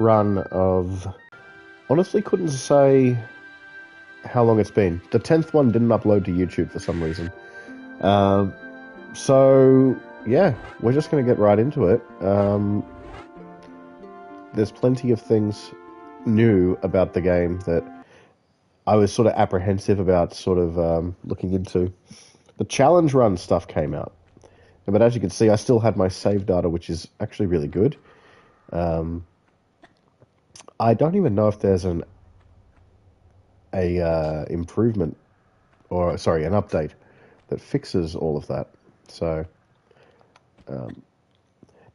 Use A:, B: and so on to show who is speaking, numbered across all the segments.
A: run of... Honestly, couldn't say how long it's been. The 10th one didn't upload to YouTube for some reason. So, yeah, we're just going to get right into it. There's plenty of things new about the game that I was sort of apprehensive about looking into. The challenge run stuff came out. But as you can see, I still had my save data, which is actually really good. I don't even know if there's an improvement, or sorry, an update that fixes all of that. So now,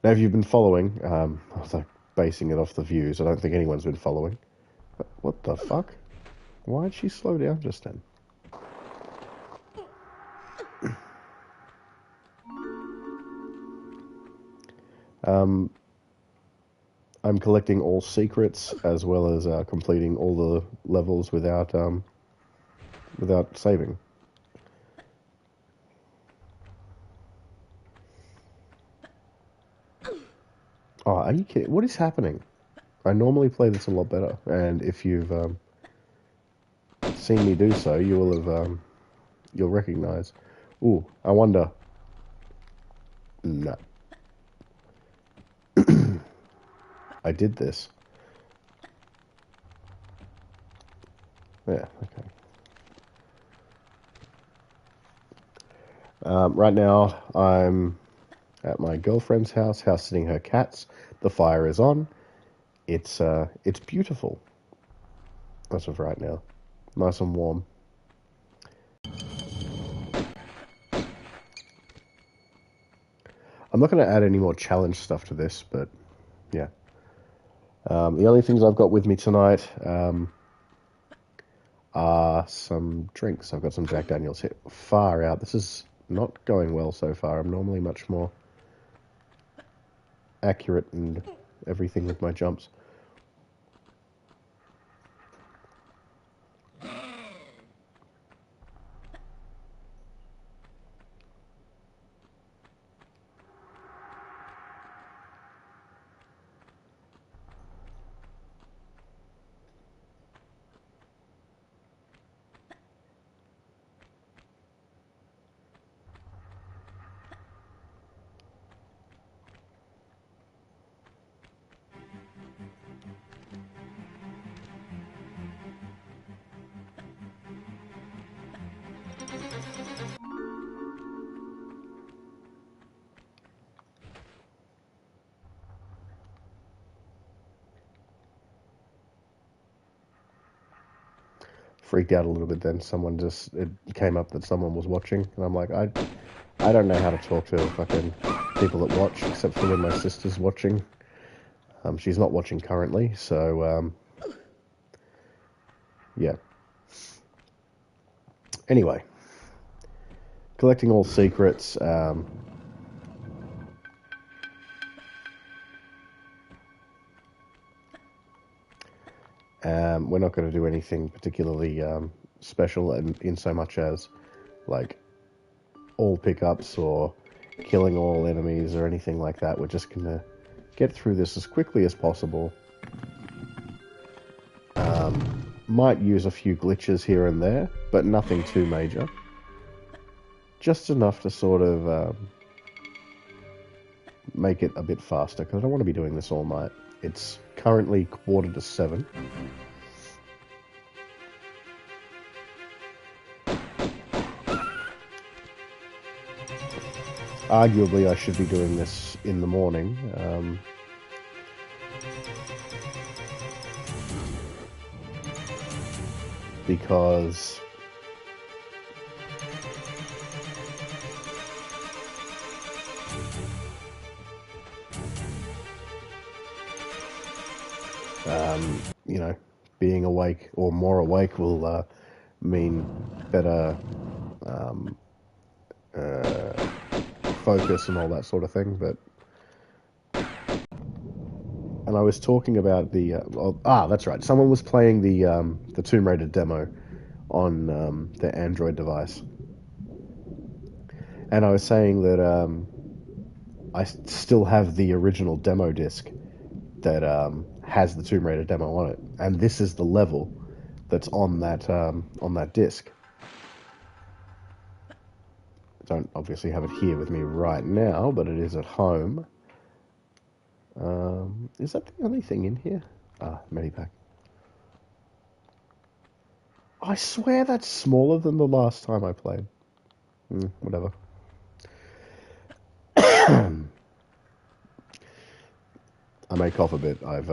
A: if you've been following, I was like basing it off the views. I don't think anyone's been following. But what the fuck? Why did she slow down just then? I'm collecting all secrets as well as completing all the levels without saving. Oh, are you kidding? What is happening? I normally play this a lot better, and if you've seen me do so, you will have you'll recognize. Ooh, I wonder. No. I did this. Yeah, okay. Right now, I'm at my girlfriend's house sitting her cats. The fire is on. It's beautiful. As of right now. Nice and warm. I'm not going to add any more challenge stuff to this, but yeah. The only things I've got with me tonight are some drinks. I've got some Jack Daniels here. Far out. This is not going well so far. I'm normally much more accurate and everything with my jumps. Freaked out a little bit then. It came up that someone was watching, and I'm like, I don't know how to talk to fucking people that watch, except for when my sister's watching. She's not watching currently, so, yeah. Anyway. Collecting all secrets, we're not going to do anything particularly special in so much as, like, all pickups or killing all enemies or anything like that. We're just going to get through this as quickly as possible. Might use a few glitches here and there, but nothing too major. Just enough to sort of make it a bit faster, because I don't want to be doing this all night. It's currently 6:45. Arguably, I should be doing this in the morning. Because you know, being awake or more awake will mean better focus and all that sort of thing. But and I was talking about that's right. Someone was playing the Tomb Raider demo on their Android device, and I was saying that I still have the original demo disc that has the Tomb Raider demo on it, and this is the level that's on that disc. I don't obviously have it here with me right now, but it is at home. Is that the only thing in here? Medipack. I swear that's smaller than the last time I played. Whatever. I may cough a bit. I've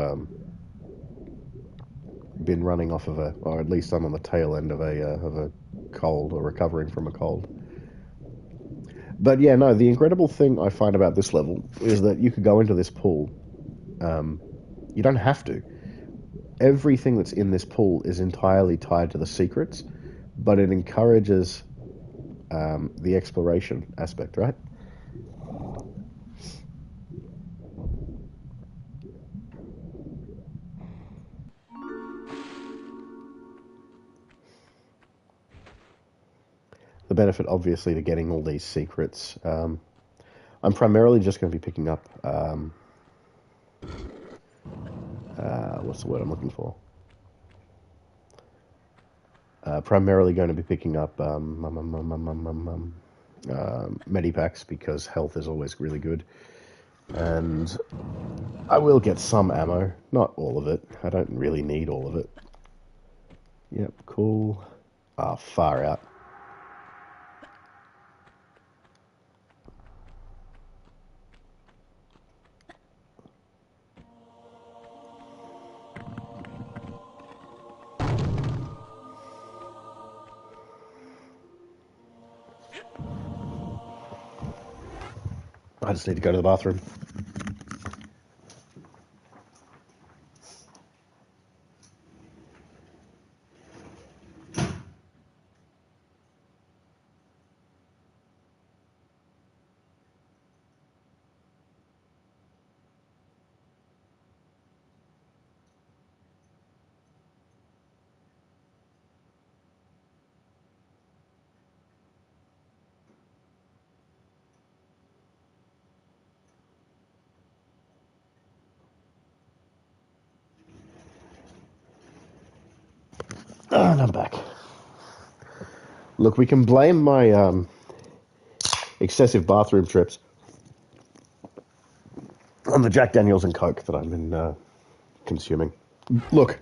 A: been running off of or at least I'm on the tail end of a cold, or recovering from a cold. But yeah, no, the incredible thing I find about this level is that you could go into this pool. You don't have to. Everything that's in this pool is entirely tied to the secrets, but it encourages the exploration aspect, right? The benefit, obviously, to getting all these secrets. I'm primarily just going to be picking up... what's the word I'm looking for? Primarily going to be picking up medipacks, because health is always really good. And I will get some ammo. Not all of it. I don't really need all of it. Yep, cool. Far out. I just need to go to the bathroom. And I'm back. Look, we can blame my excessive bathroom trips on the Jack Daniels and Coke that I've been consuming. Look,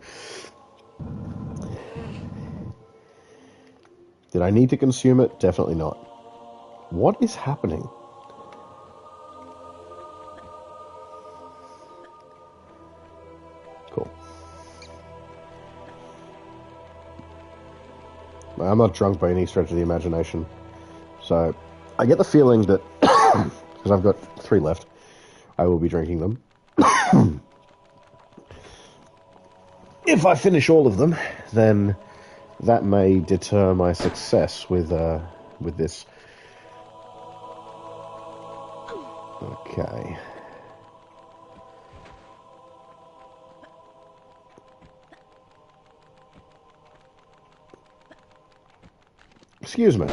A: did I need to consume it? Definitely not. What is happening? Cool. I'm not drunk by any stretch of the imagination. So, I get the feeling that, because I've got 3 left, I will be drinking them. If I finish all of them, then that may deter my success with this. Okay. Excuse me.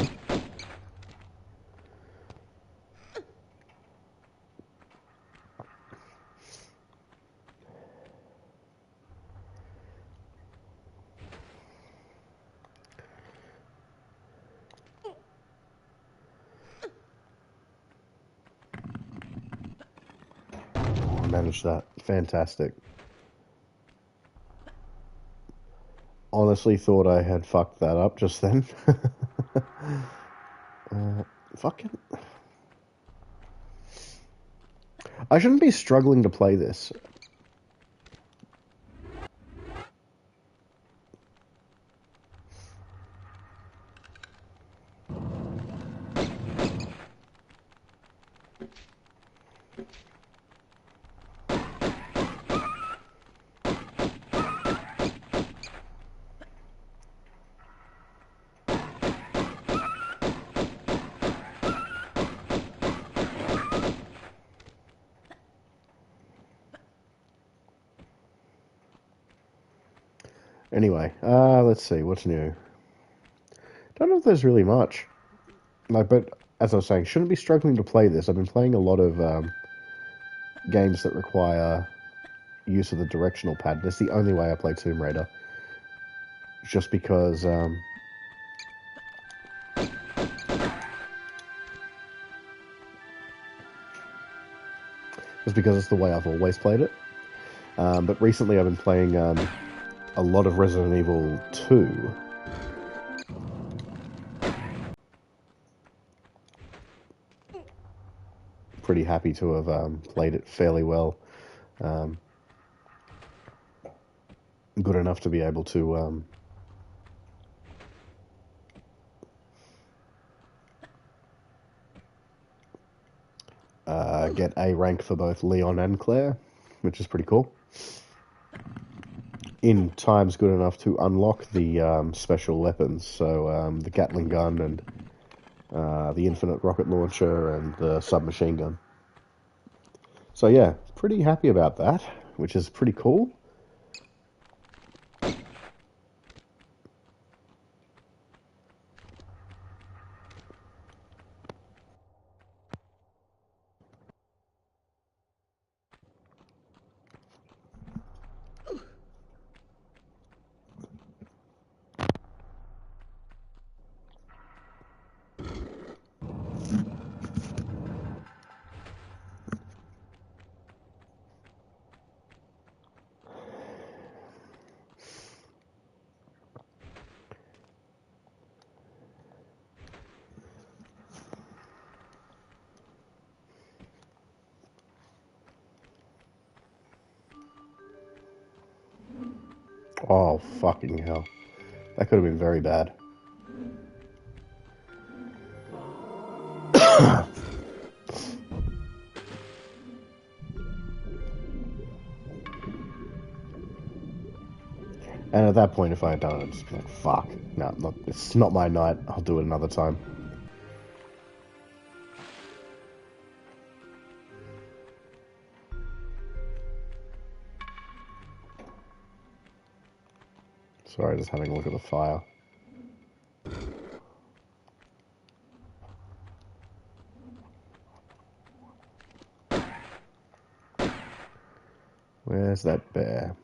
A: Managed that. Fantastic. Honestly thought I had fucked that up just then. Fucking... I shouldn't be struggling to play this. Anyway, let's see, what's new? Don't know if there's really much. Like, but as I was saying, shouldn't be struggling to play this. I've been playing a lot of games that require use of the directional pad. That's the only way I play Tomb Raider. Just because it's the way I've always played it. But recently I've been playing a lot of Resident Evil 2. Pretty happy to have played it fairly well. Good enough to be able to get A rank for both Leon and Claire, which is pretty cool. In time's good enough to unlock the special weapons, so the Gatling gun and the infinite rocket launcher and the submachine gun. So yeah, pretty happy about that, which is pretty cool. Oh, fucking hell. That could have been very bad. And at that point, if I had done it, I'd just be like, fuck. No, it's not my night. I'll do it another time. Sorry, just having a look at the fire. Where's that bear?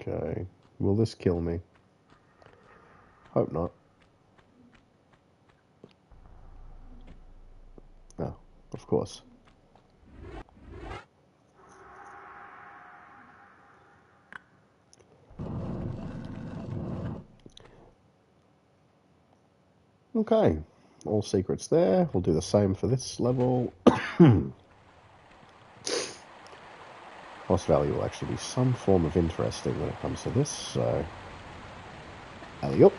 A: Okay. Will this kill me? Hope not. No, of course. Okay. All secrets there. We'll do the same for this level. Lost value will actually be some form of interesting when it comes to this, so... Alley-up.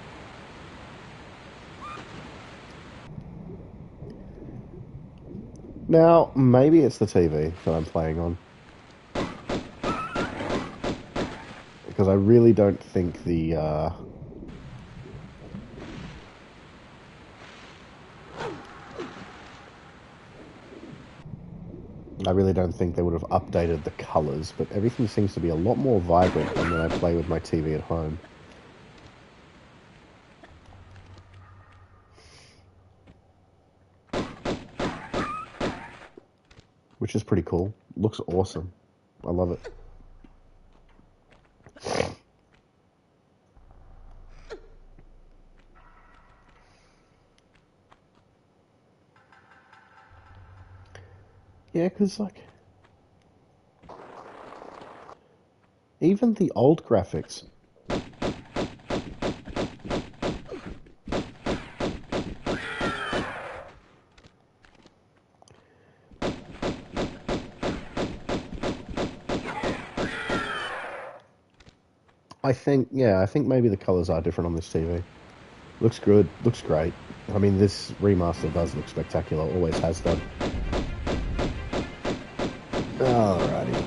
A: Now, maybe it's the TV that I'm playing on. Because I really don't think the, I really don't think they would have updated the colours, but everything seems to be a lot more vibrant than when I play with my TV at home. Which is pretty cool. Looks awesome. I love it. Yeah, because, like... even the old graphics... I think, yeah, I think maybe the colors are different on this TV. Looks good, looks great. I mean, this remaster does look spectacular, always has done. Alrighty.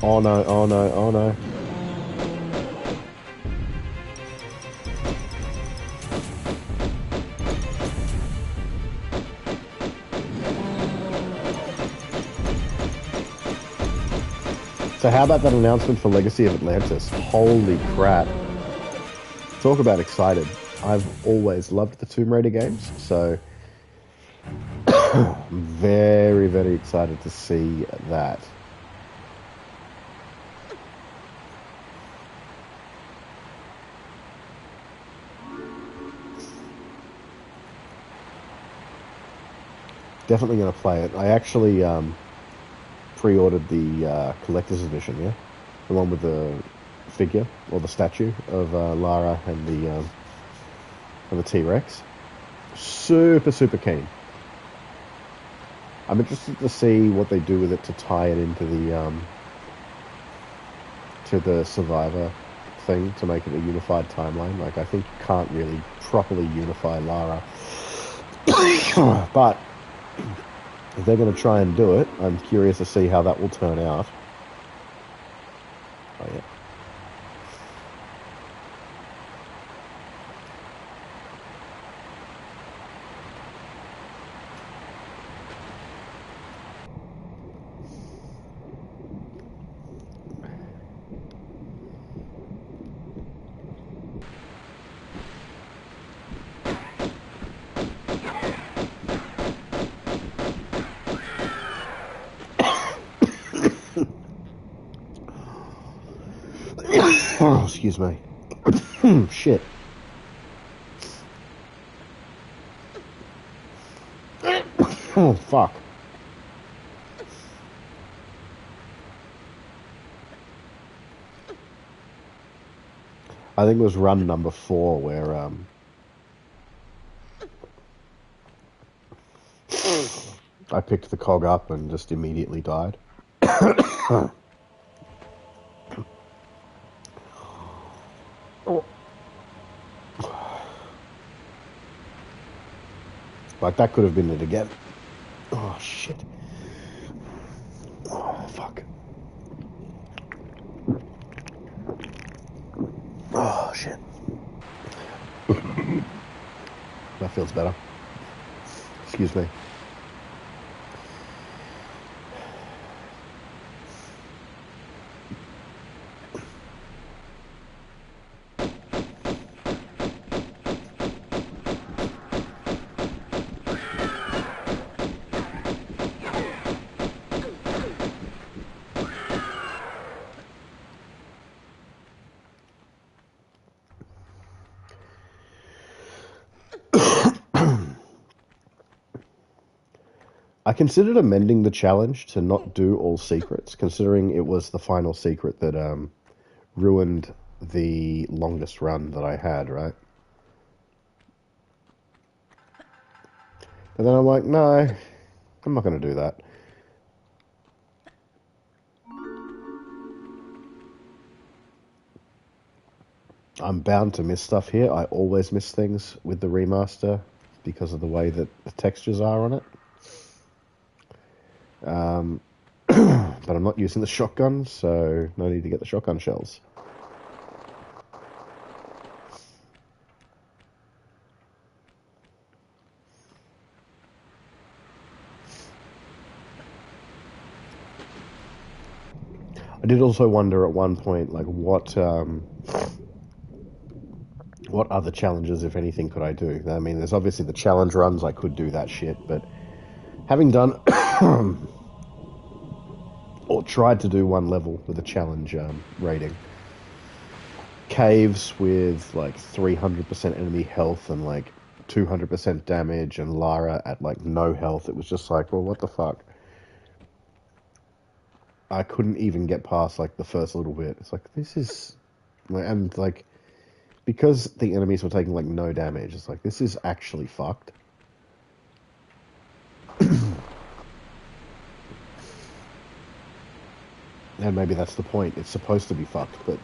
A: Oh no, oh no, oh no. So how about that announcement for Legacy of Atlantis? Holy crap. Talk about excited. I've always loved the Tomb Raider games, so I'm very, very excited to see that. Definitely going to play it. I actually pre-ordered the collector's edition, yeah? The one with the figure, or the statue of Lara and the T-Rex. Super, super keen. I'm interested to see what they do with it to tie it into the Survivor thing, to make it a unified timeline. Like, I think you can't really properly unify Lara. But if they're going to try and do it, I'm curious to see how that will turn out. Oh, yeah. Oh, excuse me. Shit. Oh, fuck. I think it was run number 4 where I picked the cog up and just immediately died. Like, that could have been it again. Oh, shit. Oh, fuck. Oh, shit. That feels better. Excuse me. I considered amending the challenge to not do all secrets, considering it was the final secret that ruined the longest run that I had, right? And then I'm like, no, I'm not going to do that. I'm bound to miss stuff here. I always miss things with the remaster because of the way that the textures are on it. But I'm not using the shotgun, so no need to get the shotgun shells. I did also wonder at one point, like, what other challenges, if anything, could I do? I mean, there's obviously the challenge runs. I could do that shit, but having done or tried to do one level with a challenge rating, caves with like 300% enemy health and like 200% damage, and Lara at like no health, it was just like, well, what the fuck? I couldn't even get past like the first little bit. It's like, this is, and like, because the enemies were taking like no damage, it's like, this is actually fucked. And maybe that's the point. It's supposed to be fucked, but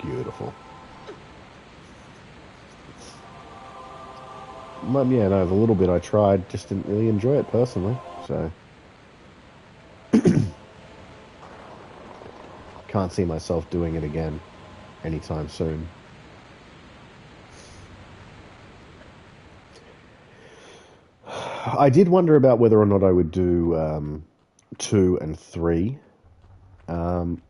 A: beautiful. Yeah, no, the little bit I tried just didn't really enjoy it personally, so can't see myself doing it again anytime soon. I did wonder about whether or not I would do 2 and 3. Um,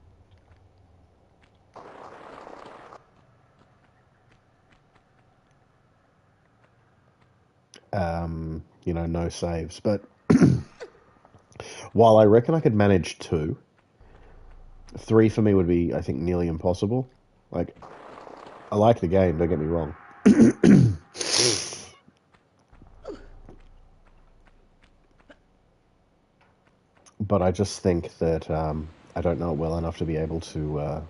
A: no saves. But while I reckon I could manage 2, 3 for me would be, I think, nearly impossible. Like, I like the game, don't get me wrong. But I just think that I don't know it well enough to be able to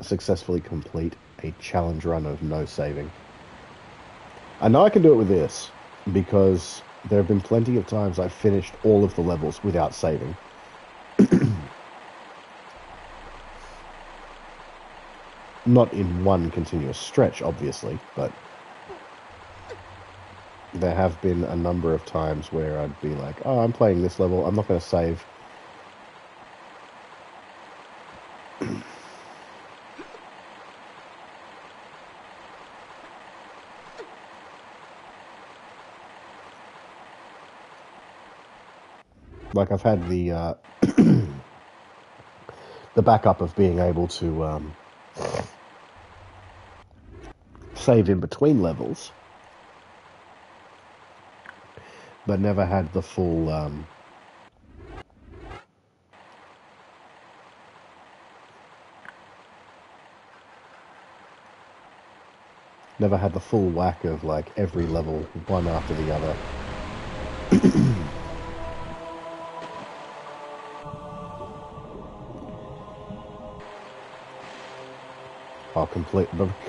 A: successfully complete a challenge run of no saving. I know I can do it with this, because there have been plenty of times I've finished all of the levels without saving. Not in one continuous stretch, obviously, but there have been a number of times where I'd be like, oh, I'm playing this level, I'm not going to save. Like, I've had the the backup of being able to save in between levels, but never had the full never had the full whack of like every level one after the other.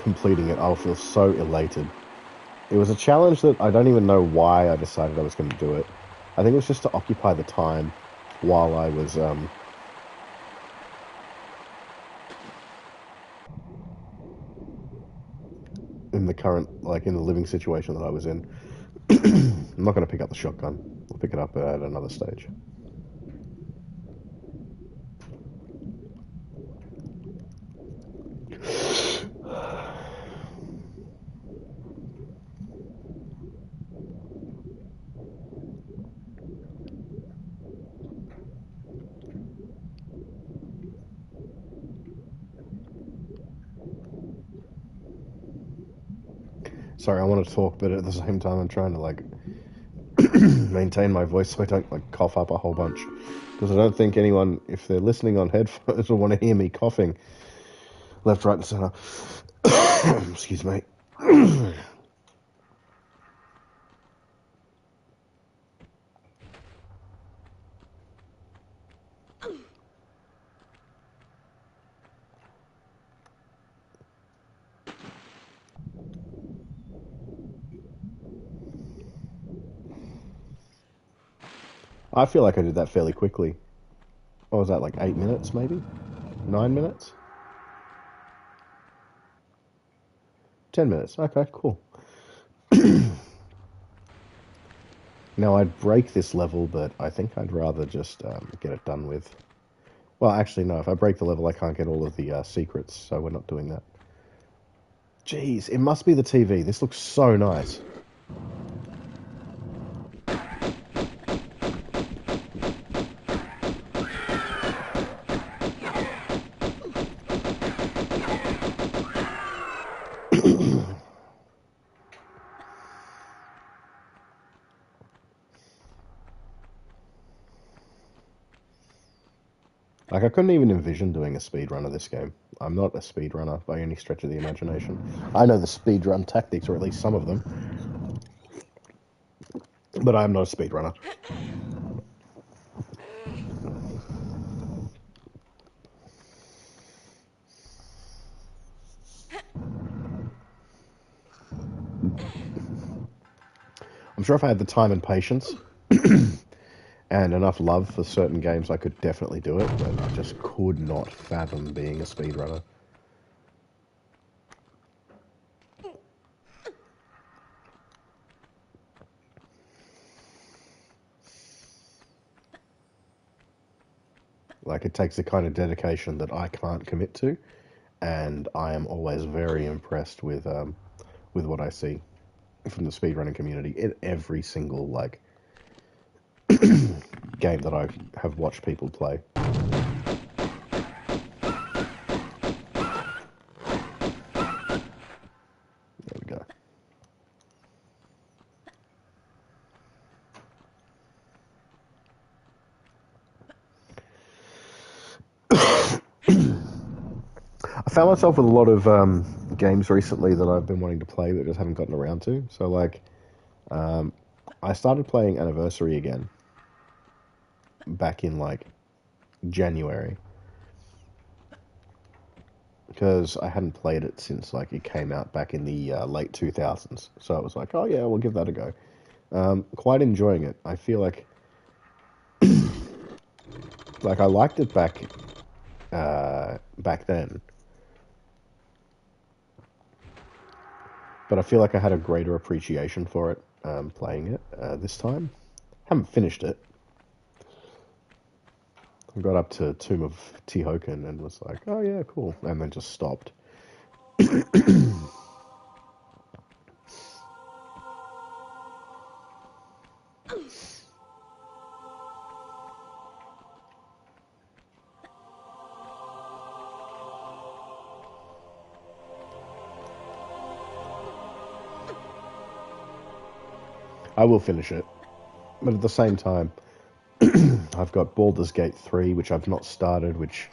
A: Completing it, I'll feel so elated. It was a challenge that I don't even know why I decided I was going to do it. I think it was just to occupy the time while I was in the current, like in the living situation that I was in. I'm not going to pick up the shotgun. I'll pick it up at another stage. Sorry, I want to talk, but at the same time, I'm trying to like maintain my voice so I don't like cough up a whole bunch. Because I don't think anyone, if they're listening on headphones, will want to hear me coughing left, right, and center. Excuse me. I feel like I did that fairly quickly. What was that, like 8 minutes, maybe? 9 minutes? 10 minutes. Okay, cool. Now, I'd break this level, but I think I'd rather just get it done with. Well, actually, no. If I break the level, I can't get all of the secrets, so we're not doing that. Jeez, it must be the TV. This looks so nice. Like, I couldn't even envision doing a speedrun of this game. I'm not a speedrunner by any stretch of the imagination. I know the speedrun tactics, or at least some of them, but I'm not a speedrunner. I'm sure if I had the time and patience and enough love for certain games, I could definitely do it, but I just could not fathom being a speedrunner. Like, it takes the kind of dedication that I can't commit to, and I am always very impressed with what I see from the speedrunning community in every single like game that I have watched people play. There we go. I found myself with a lot of games recently that I've been wanting to play but just haven't gotten around to. So, like, I started playing Anniversary again back in, like, January. Because I hadn't played it since, like, it came out back in the late 2000s. So I was like, oh, yeah, we'll give that a go. Quite enjoying it. I feel like I liked it back then, but I feel like I had a greater appreciation for it playing it this time. Haven't finished it. I got up to Tomb of Tihokin and was like, oh yeah, cool, and then just stopped. I will finish it, but at the same time, I've got Baldur's Gate 3, which I've not started, which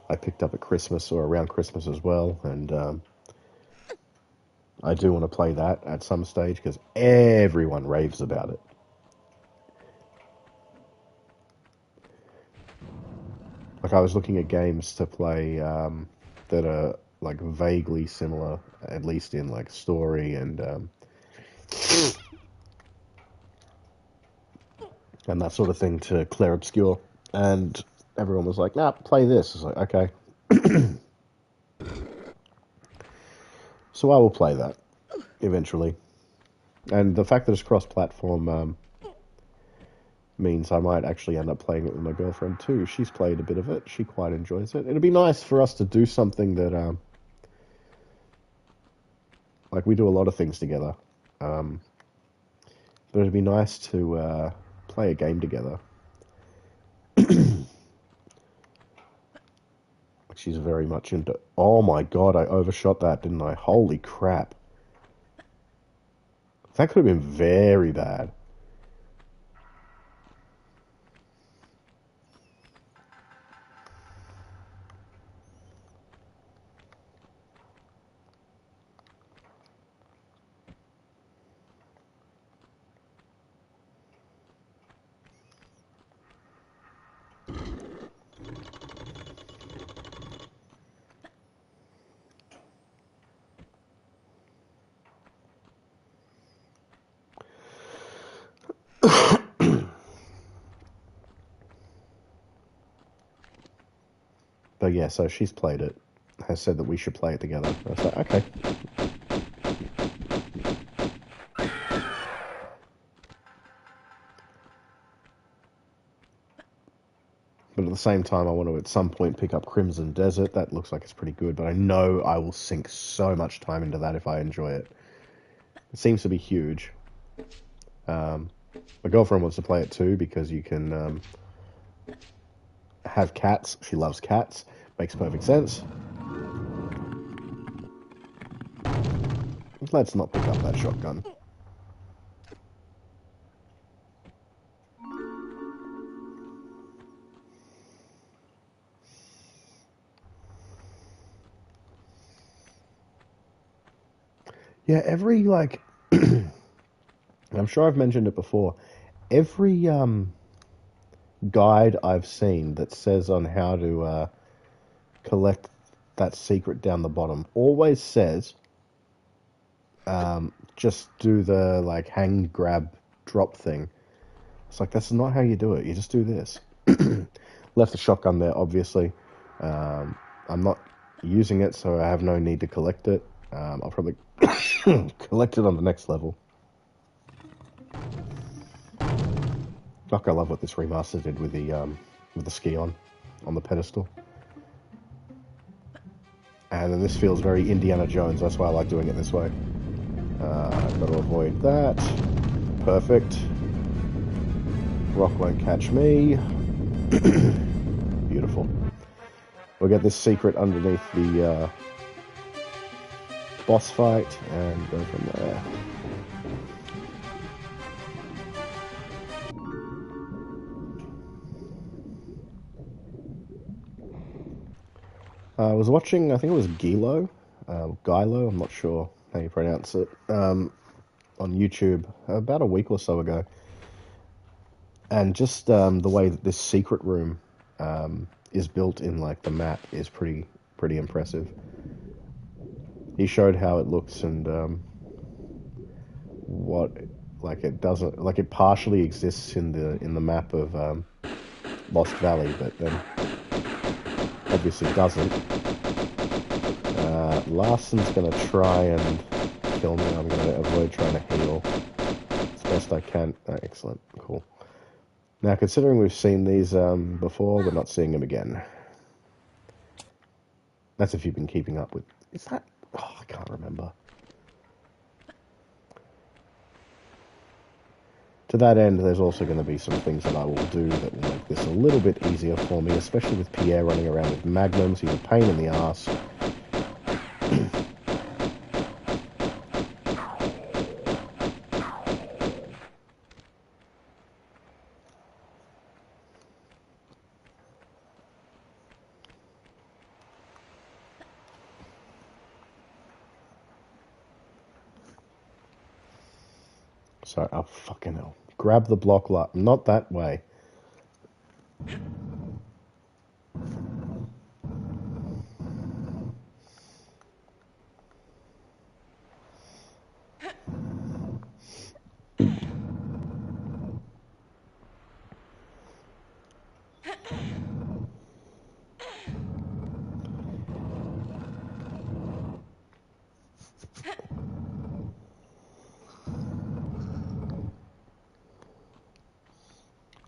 A: I picked up at Christmas or around Christmas as well, and I do want to play that at some stage because everyone raves about it. Like, I was looking at games to play that are like vaguely similar, at least in like story and that sort of thing to Claire Obscure, and everyone was like, "Nah, play this." I was like, "Okay." So I will play that eventually, and the fact that it's cross-platform means I might actually end up playing it with my girlfriend too. She's played a bit of it; she quite enjoys it. It'd be nice for us to do something that, like, we do a lot of things together, um, but it'd be nice to play a game together. She's very much into. Oh my god, I overshot that, didn't I? Holy crap. That could have been very bad. But yeah, so she's played it, has said that we should play it together. I was like, okay. But at the same time, I want to at some point pick up Crimson Desert. That looks like it's pretty good, but I know I will sink so much time into that if I enjoy it. It seems to be huge. My girlfriend wants to play it too because you can have cats. She loves cats. Makes perfect sense. Let's not pick up that shotgun. Yeah, every like I'm sure I've mentioned it before. Every guide I've seen that says on how to collect that secret down the bottom always says just do the like hang grab drop thing. It's like, that's not how you do it. You just do this. Left the shotgun there, obviously. I'm not using it, so I have no need to collect it. I'll probably collect it on the next level. Fuck, I love what this remaster did with the ski on the pedestal. And then this feels very Indiana Jones. That's why I like doing it this way. I've got to avoid that. Perfect. Rock won't catch me. Beautiful. We'll get this secret underneath the boss fight and go from there. I was watching, I think it was Gilo, I'm not sure how you pronounce it, on YouTube about a week or so ago. And just the way that this secret room is built in like the map is pretty impressive. He showed how it looks and what like it doesn't like it partially exists in the map of Lost Valley, but then obviously doesn't. Larson's gonna try and kill me. I'm gonna avoid trying to heal as best I can. Oh, excellent, cool. Now, considering we've seen these before, we're not seeing them again. That's if you've been keeping up with... Is that... Oh, I can't remember. To that end, there's also going to be some things that I will do that will make this a little bit easier for me, especially with Pierre running around with magnums. He's a pain in the ass. So, oh, fucking hell. Grab the block light. Not that way.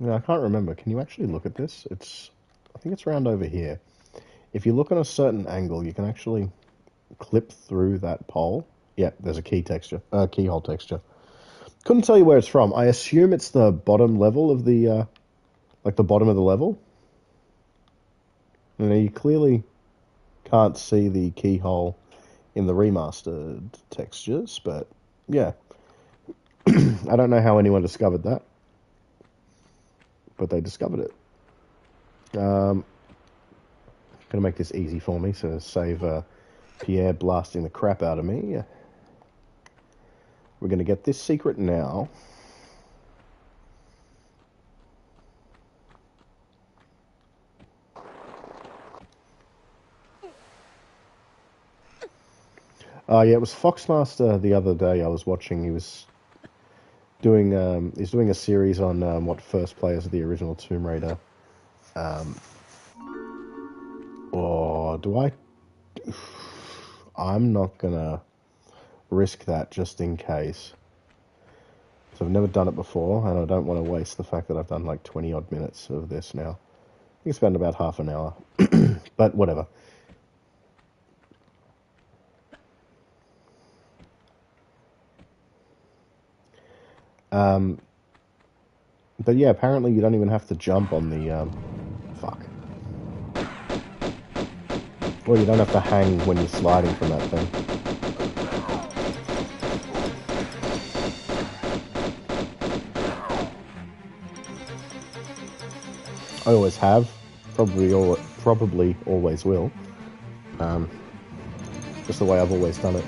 A: I can't remember. Can you actually look at this? I think it's around over here. If you look on a certain angle, you can actually clip through that pole. Yeah, there's a keyhole texture. Couldn't tell you where it's from. I assume it's the bottom level of the, like the bottom of the level. You clearly can't see the keyhole in the remastered textures, but yeah. I don't know how anyone discovered that, but they discovered it. Gonna make this easy for me, so save Pierre blasting the crap out of me. We're gonna get this secret now. Yeah, it was Foxmaster the other day I was watching. He was doing he's doing a series on what first players of the original Tomb Raider. Or do I? I'm not gonna risk that just in case. So I've never done it before, and I don't want to waste the fact that I've done like 20 odd minutes of this now. I think it's been about half an hour, but whatever. But yeah, apparently you don't even have to jump on the, fuck. Or you don't have to hang when you're sliding from that thing. I always have. Probably always will. Just the way I've always done it.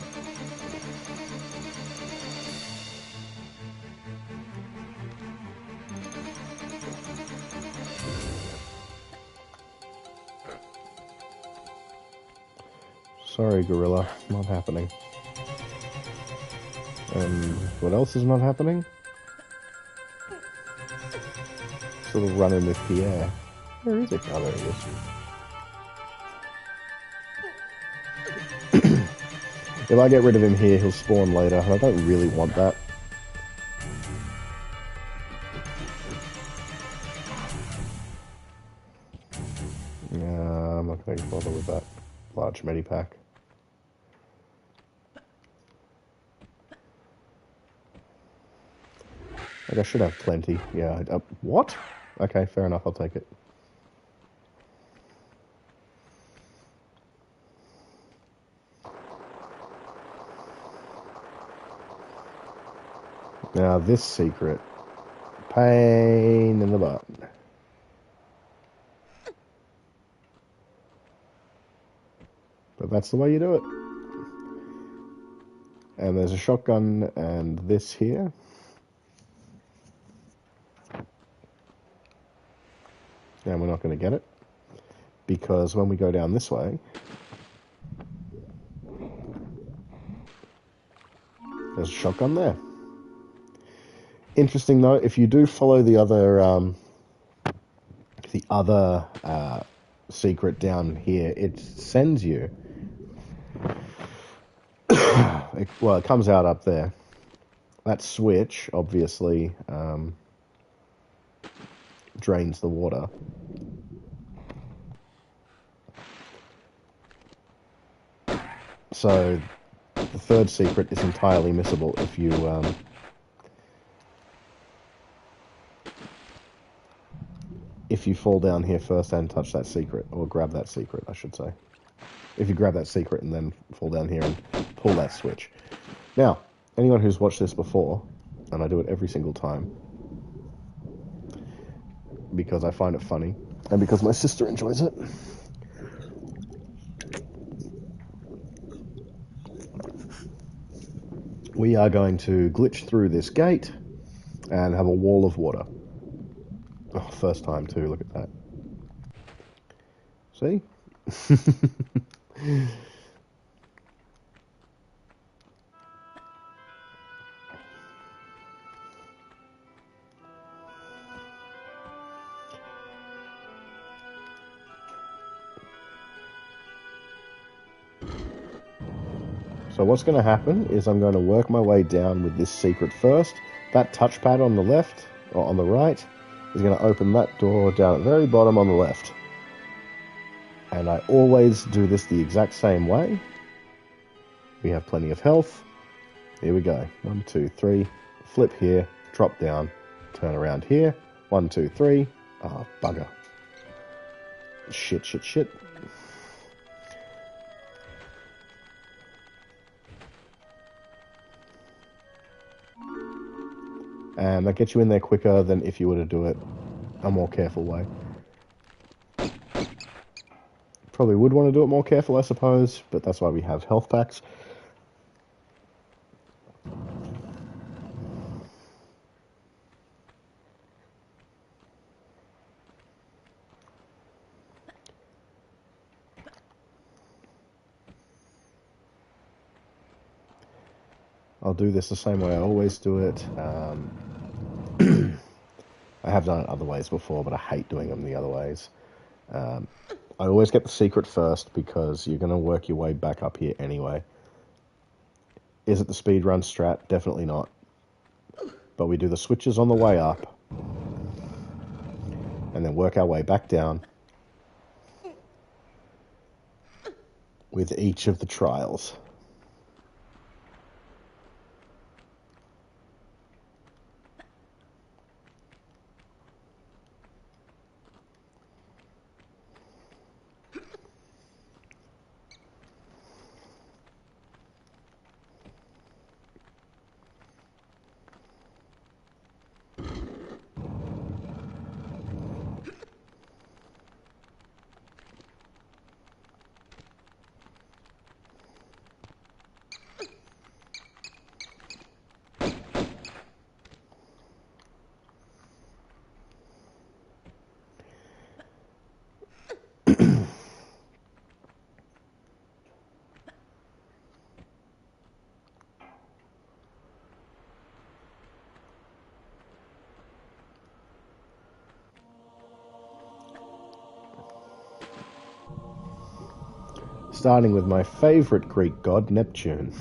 A: Sorry, Gorilla. Not happening. And what else is not happening? little run-in with Pierre. Where is he? Oh, there he is. If I get rid of him here, he'll spawn later, and I don't really want that. I'm not going to bother with that large medipack. Like, I should have plenty. Yeah. What? Okay, fair enough. I'll take it. Now, this secret. Pain in the butt. But that's the way you do it. And there's a shotgun and this here. And we're not going to get it. Because when we go down this way, there's a shotgun there. Interesting though, if you do follow the other secret down here, it sends you. Well, it comes out up there. That switch obviously drains the water. So the third secret is entirely missable if you fall down here first and touch that secret, or grab that secret, I should say. If you grab that secret and then fall down here and pull that switch. Now, anyone who's watched this before, and I do it every single time, because I find it funny, and because my sister enjoys it, we are going to glitch through this gate and have a wall of water. Oh, first time too, look at that. See? So what's going to happen is I'm going to work my way down with this secret first. That touchpad on the left, or on the right, is going to open that door down at the very bottom on the left. And I always do this the exact same way. We have plenty of health. Here we go. 1, 2, 3. Flip here, drop down, turn around here. 1, 2, 3. Ah, bugger. Shit, shit, shit. And that gets you in there quicker than if you were to do it a more careful way. Probably would want to do it more careful, I suppose, but that's why we have health packs. I'll do this the same way I always do it. I have done it other ways before, but I hate doing them the other ways. I always get the secret first because you're going to work your way back up here anyway. Is it the speedrun strat? Definitely not. But we do the switches on the way up and then work our way back down with each of the trials. Starting with my favorite Greek god, Neptune.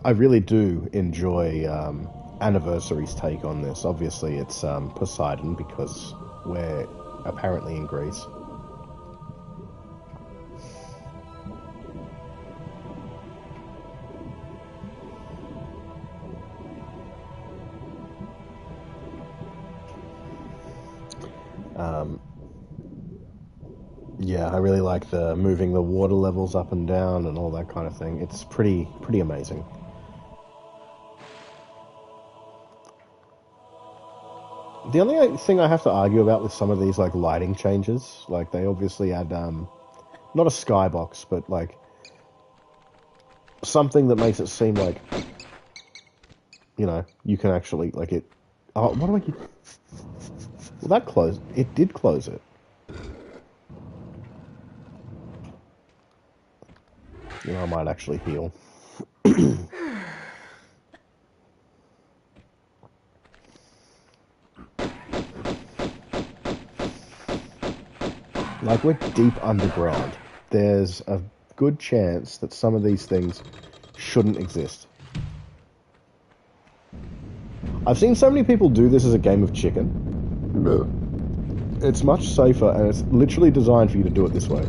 A: I really do enjoy Anniversary's take on this. Obviously, it's Poseidon because we're apparently in Greece. Yeah, I really like the moving the water levels up and down and all that kind of thing. It's pretty amazing. The only thing I have to argue about with some of these like lighting changes, like they obviously add not a skybox, but like something that makes it seem like, you know, you can actually like it. Oh, what do I keep? Well, that closed. It did close it. You know, I might actually heal. Like, we're deep underground. There's a good chance that some of these things shouldn't exist. I've seen so many people do this as a game of chicken. It's much safer, and it's literally designed for you to do it this way.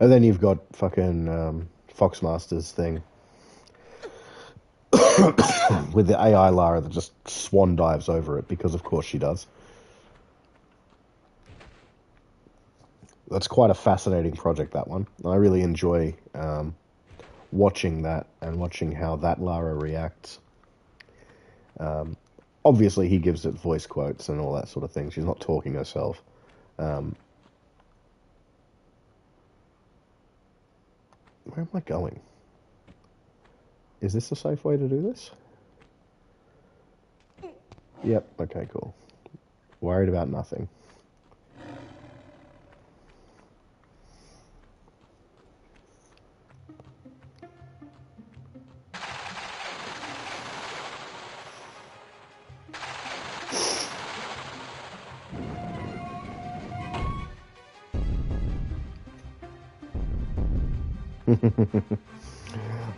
A: And then you've got fucking Foxmaster's thing. With the AI Lara that just swan dives over it, because of course she does. That's quite a fascinating project, that one. I really enjoy watching that and watching how that Lara reacts. Obviously, he gives it voice quotes and all that sort of thing. She's not talking herself. Where am I going? Is this a safe way to do this? Yep, okay, cool. Worried about nothing.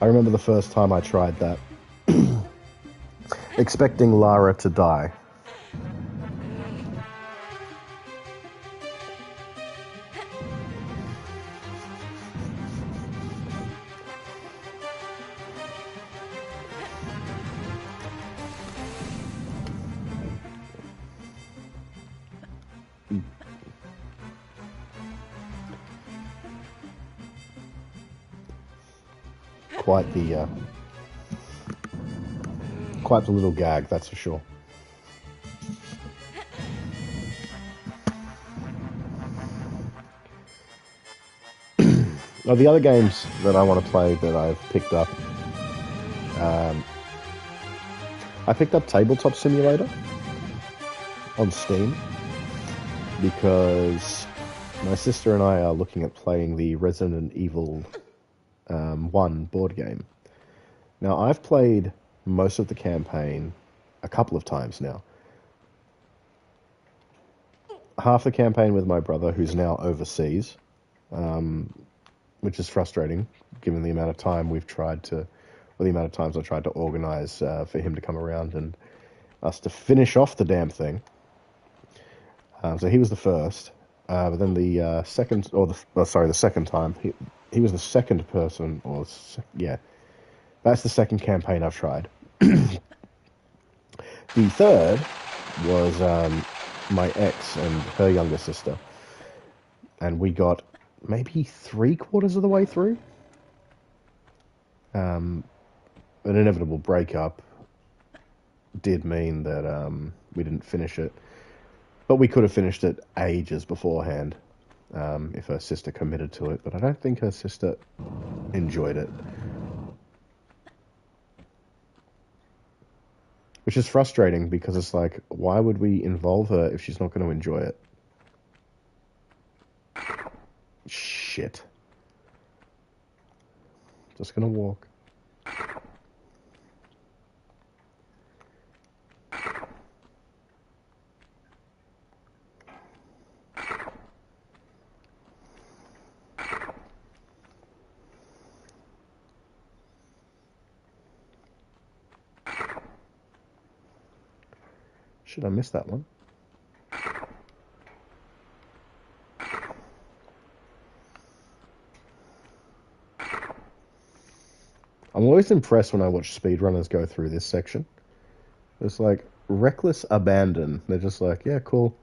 A: I remember the first time I tried that. Expecting Lara to die. Quite the little gag, that's for sure. Now, the other games that I want to play that I've picked up, I picked up Tabletop Simulator on Steam because my sister and I are looking at playing the Resident Evil 1 board game. Now, I've played most of the campaign a couple of times now. Half the campaign with my brother, who's now overseas, which is frustrating, given the amount of time we've tried to, or the amount of times I tried to organise for him to come around and us to finish off the damn thing. So he was the first, but then the second, the second time, he was the second person, yeah, that's the second campaign I've tried. The third was my ex and her younger sister, and we got maybe 3/4 of the way through. An inevitable breakup did mean that we didn't finish it, but we could have finished it ages beforehand if her sister committed to it, but I don't think her sister enjoyed it. Which is frustrating because it's like, why would we involve her if she's not going to enjoy it? Shit. Just gonna walk. Should I miss that one? I'm always impressed when I watch speedrunners go through this section. It's like reckless abandon. They're just like, yeah, cool.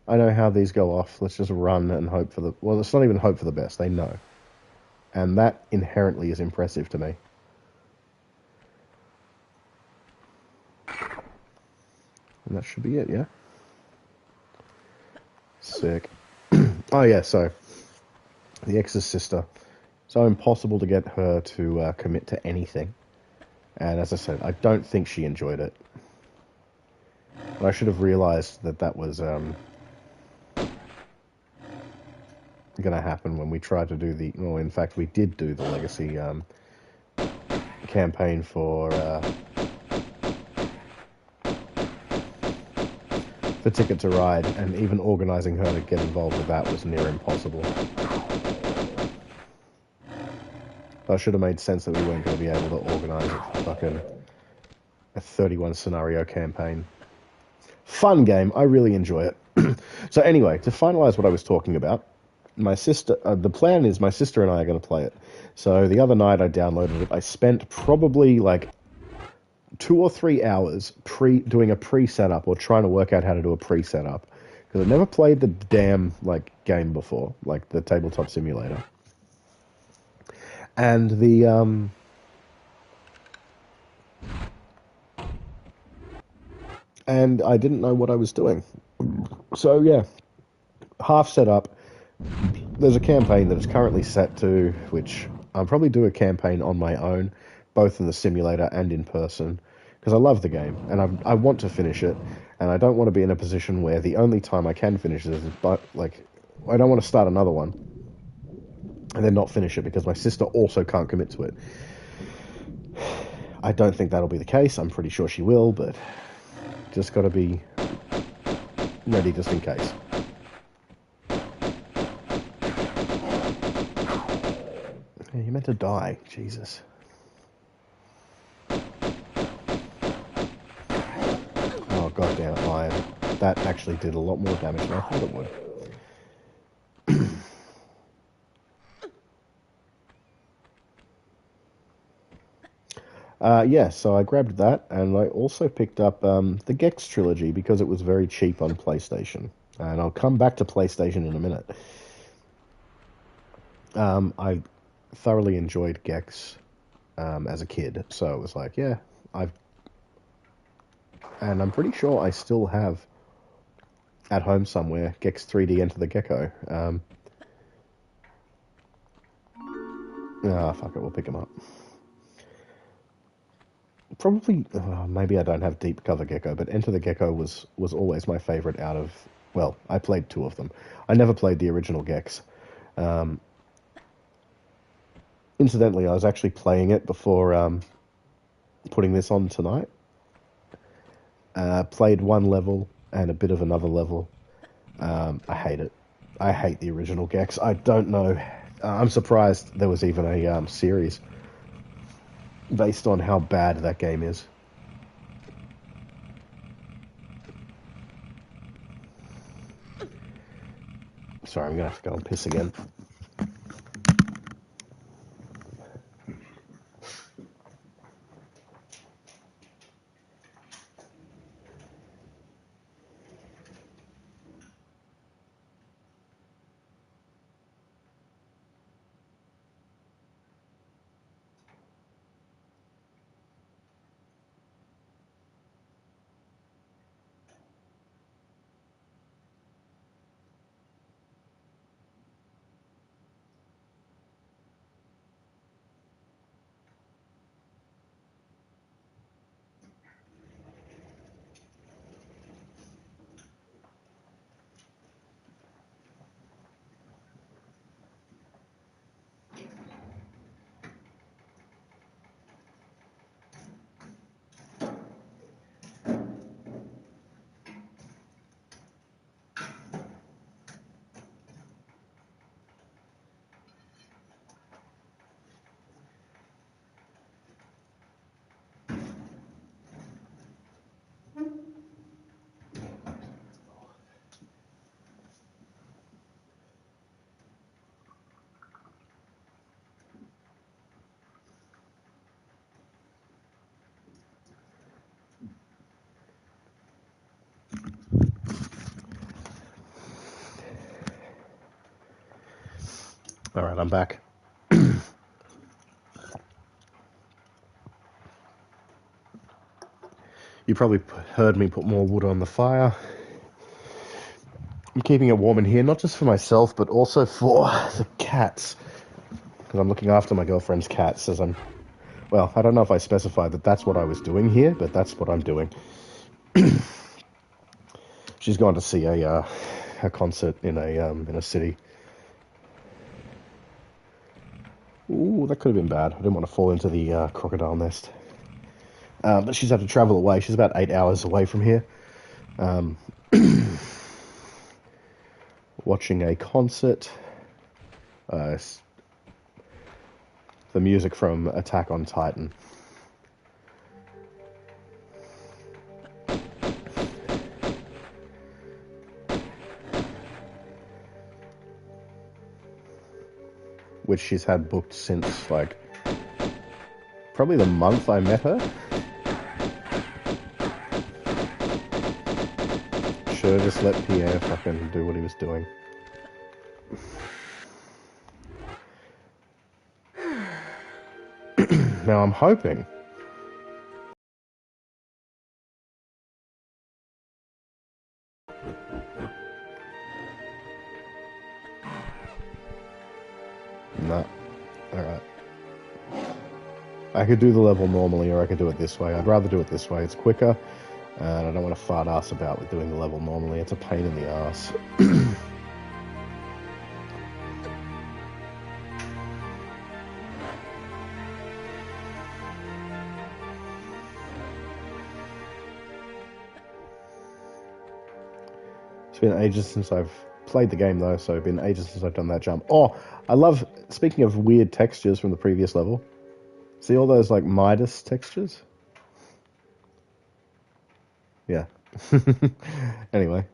A: I know how these go off. Let's just run and hope for the... Well, it's not even hope for the best. They know. And that inherently is impressive to me. And that should be it, yeah? Sick. Oh, yeah, so... The ex's sister. So impossible to get her to commit to anything. And as I said, I don't think she enjoyed it. But I should have realized that that was going to happen when we tried to do the... Well, in fact, we did do the Legacy campaign for Ticket to Ride, and even organising her to get involved with that was near impossible. I should have made sense that we weren't going to be able to organise a 31 scenario campaign. Fun game. I really enjoy it. So anyway, to finalise what I was talking about, my sister, the plan is my sister and I are going to play it. So the other night I downloaded it. I spent probably like 2 or 3 hours doing a pre-setup or trying to work out how to do a pre-setup, because I've never played the damn like game before, like the tabletop simulator. And and I didn't know what I was doing. So yeah, half set up. There's a campaign that is currently set to, which I'll probably do a campaign on my own, both in the simulator and in person, because I love the game and I want to finish it, and I don't want to be in a position where the only time I can finish it is, but like, I don't want to start another one and then not finish it because my sister also can't commit to it. I don't think that'll be the case. I'm pretty sure she will, but just got to be ready just in case. Yeah, you meant to die, Jesus. Oh, goddamn iron. That actually did a lot more damage than I thought it would. Yeah, so I grabbed that, and I also picked up the Gex trilogy because it was very cheap on PlayStation. And I'll come back to PlayStation in a minute. I thoroughly enjoyed Gex as a kid, so it was like, yeah, and I'm pretty sure I still have at home somewhere Gex 3D Enter the Gecko. Fuck it, we'll pick him up. Probably, maybe I don't have Deep Cover Gecko, but Enter the Gecko was always my favorite out of, well, I played 2 of them. I never played the original Gex. Incidentally, I was actually playing it before putting this on tonight. Played 1 level and a bit of another level. I hate it. I hate the original Gex. I don't know. I'm surprised there was even a series based on how bad that game is. Sorry, I'm going to have to go and piss again. Alright, I'm back. You probably heard me put more wood on the fire. I'm keeping it warm in here, not just for myself, but also for the cats. Because I'm looking after my girlfriend's cats as I'm... Well, I don't know if I specified that that's what I was doing here, but that's what I'm doing. She's gone to see a concert in a city. Ooh, that could have been bad. I didn't want to fall into the crocodile nest. But she's had to travel away. She's about 8 hours away from here. Watching a concert. The music from Attack on Titan. Which she's had booked since, like, probably the month I met her. Should've just let Pierre fucking do what he was doing. Now I'm hoping... No. Alright. I could do the level normally, or I could do it this way. I'd rather do it this way. It's quicker, and I don't want to fart ass about with doing the level normally. It's a pain in the ass. It's been ages since I've played the game, though, so it's been ages since I've done that jump. Oh, I love... Speaking of weird textures from the previous level, see all those, like, Midas textures? Yeah. Anyway.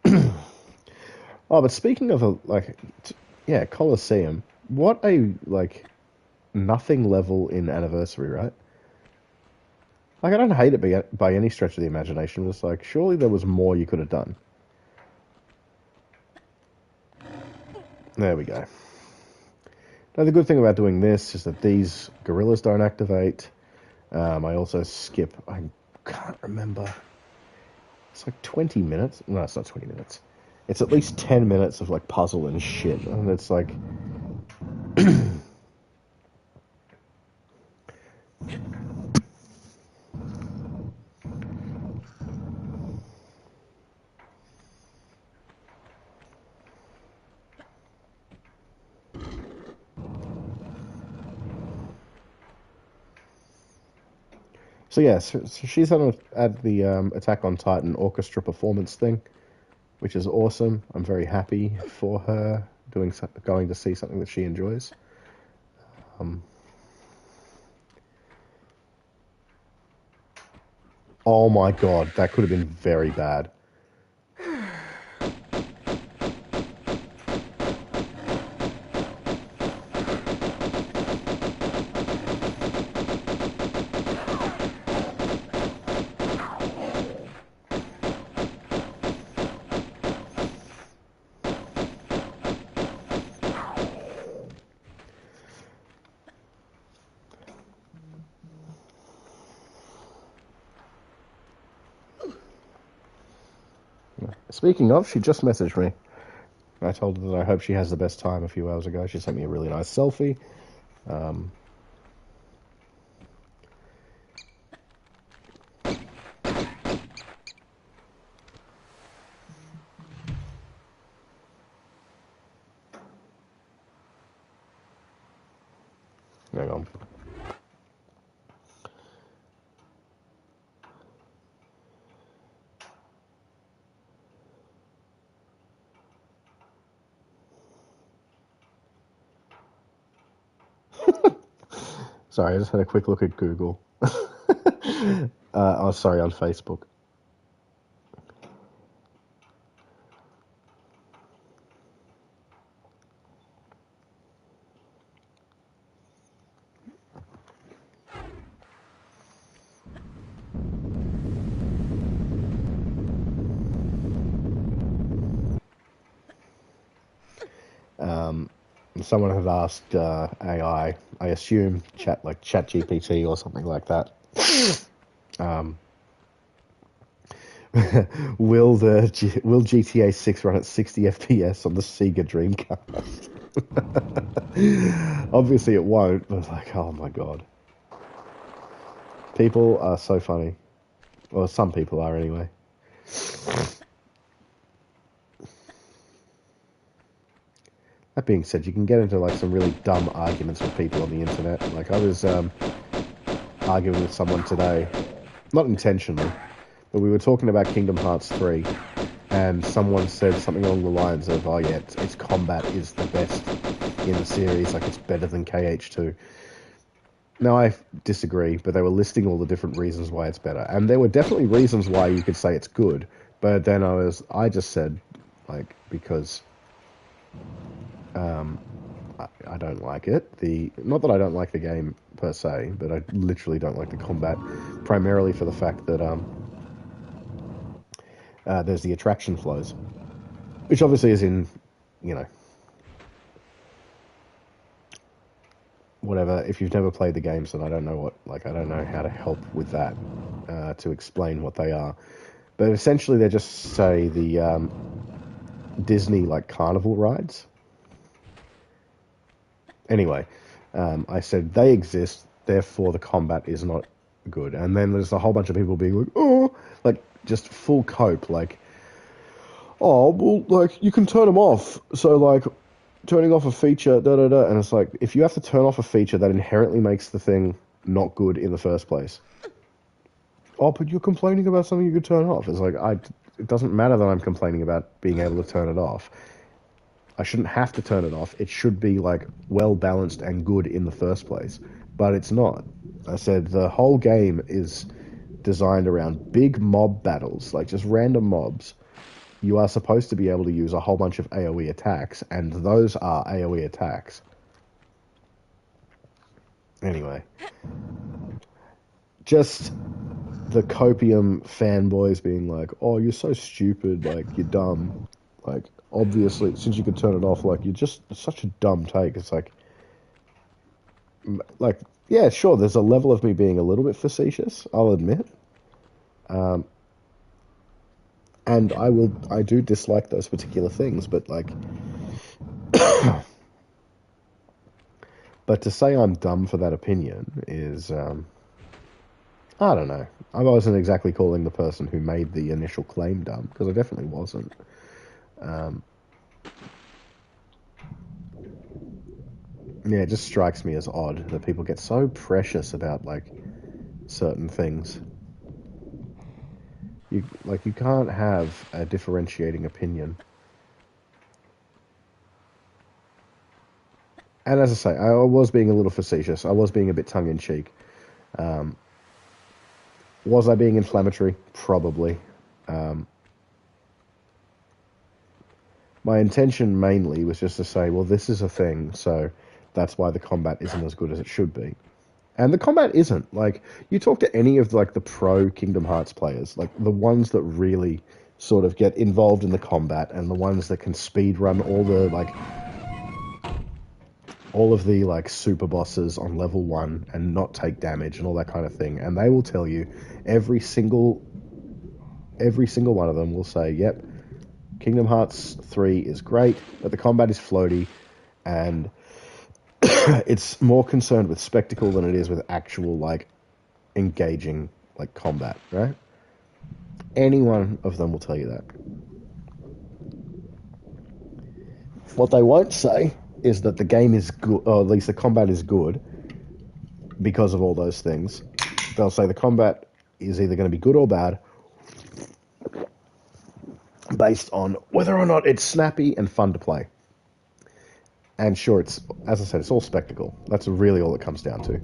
A: Oh, but speaking of, yeah, Colosseum, what a, like, nothing level in Anniversary, right? Like, I don't hate it by any stretch of the imagination. It's like, surely there was more you could have done. There we go. Now, the good thing about doing this is that these gorillas don't activate. I also skip... I can't remember. It's like 20 minutes. No, it's not 20 minutes. It's at least 10 minutes of, like, puzzle and shit. And it's like... So yeah, so she's at the Attack on Titan orchestra performance thing, which is awesome. I'm very happy for her going to see something that she enjoys. Oh my god, that could have been very bad. Speaking of, she just messaged me. I told her that I hope she has the best time a few hours ago. She sent me a really nice selfie. Hang on. Sorry, I just had a quick look at Google. Oh, sorry, on Facebook. someone had asked AI, I assume ChatGPT or something like that. Um, will GTA 6 run at 60 FPS on the Sega Dreamcast? Obviously it won't, but like, oh my god. People are so funny. Well, some people are anyway. That being said, you can get into like some really dumb arguments with people on the internet. Like I was arguing with someone today, not intentionally, but we were talking about Kingdom Hearts 3, and someone said something along the lines of, "Oh yeah, its combat is the best in the series. Like it's better than KH2." Now I disagree, but they were listing all the different reasons why it's better, and there were definitely reasons why you could say it's good. But then I just said, like, because I don't like it. Not that I don't like the game per se, but I literally don't like the combat, primarily for the fact that there's the attraction flows, which obviously is in, you know, whatever. If you've never played the games, then I don't know I don't know how to help with that, to explain what they are. But essentially, they're just, say, the Disney, like, carnival rides. Anyway, I said they exist, therefore the combat is not good. And then there's a whole bunch of people being like, oh, like, just full cope, like, oh, well, like, you can turn them off. So, like, turning off a feature, da-da-da. And it's like, if you have to turn off a feature, that inherently makes the thing not good in the first place. Oh, but you're complaining about something you could turn off. It's like, it doesn't matter that I'm complaining about being able to turn it off. I shouldn't have to turn it off. It should be, like, well balanced and good in the first place. But it's not. I said the whole game is designed around big mob battles, like just random mobs. You are supposed to be able to use a whole bunch of AoE attacks, and those are AoE attacks. Anyway, just the copium fanboys being like, oh, you're so stupid, like, you're dumb. Like, obviously, since you could turn it off, like, you're just such a dumb take. It's like, yeah, sure, there's a level of me being a little bit facetious, I'll admit. And I do dislike those particular things, but like, but to say I'm dumb for that opinion is, I don't know. I wasn't exactly calling the person who made the initial claim dumb, because I definitely wasn't. Yeah, it just strikes me as odd that people get so precious about, like, certain things. You can't have a differentiating opinion. And as I say, I was being a little facetious. I was being a bit tongue-in-cheek. Was I being inflammatory? Probably. My intention mainly was just to say, well, this is a thing, so that's why the combat isn't as good as it should be. And the combat isn't. Like, you talk to any of, like, the pro Kingdom Hearts players, like, the ones that really sort of get involved in the combat and the ones that can speed run all of the, like, super bosses on level 1 and not take damage and all that kind of thing. And they will tell you, every single one of them will say, yep, Kingdom Hearts 3 is great, but the combat is floaty, and it's more concerned with spectacle than it is with actual, like, engaging, like, combat, right? Any one of them will tell you that. What they won't say is that the game is good, or at least the combat is good, because of all those things. They'll say the combat is either going to be good or bad, based on whether or not it's snappy and fun to play. And sure, it's, as I said, it's all spectacle. That's really all it comes down to.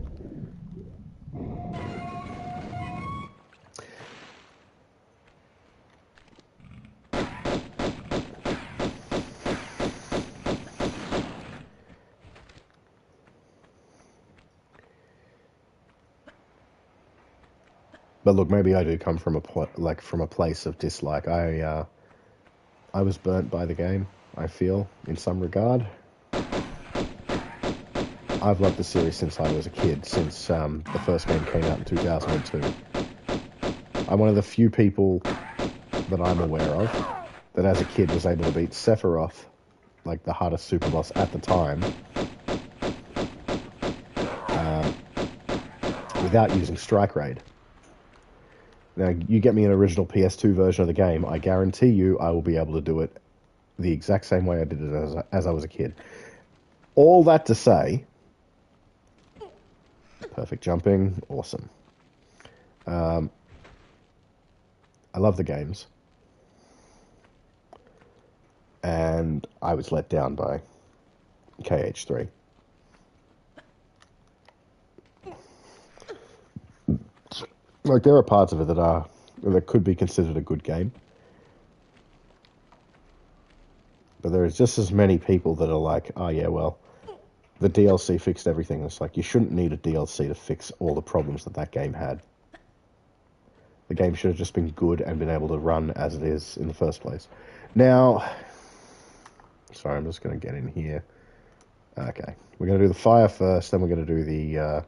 A: But look, maybe I do come from from a place of dislike. I was burnt by the game, I feel, in some regard. I've loved the series since I was a kid, since the first game came out in 2002. I'm one of the few people that I'm aware of that as a kid was able to beat Sephiroth, like the hardest super boss at the time, without using Strike Raid. Now, you get me an original PS2 version of the game, I guarantee you I will be able to do it the exact same way I did it as I was a kid. All that to say, perfect jumping, awesome. I love the games. And I was let down by KH3. Like, there are parts of it that could be considered a good game. But there is just as many people that are like, oh yeah, well, the DLC fixed everything. It's like, you shouldn't need a DLC to fix all the problems that game had. The game should have just been good and been able to run as it is in the first place. Now, sorry, I'm just going to get in here. Okay, we're going to do the fire first, then we're going to do the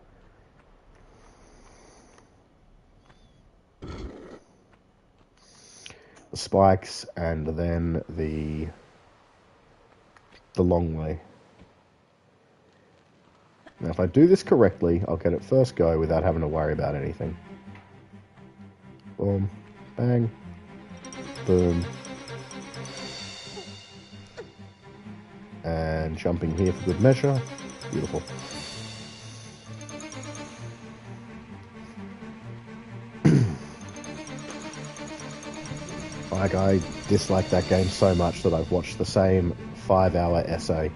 A: spikes, and then the long way. Now, if I do this correctly, I'll get it first go without having to worry about anything. Boom, bang, boom. And jumping here for good measure. Beautiful. Like, I dislike that game so much that I've watched the same 5-hour essay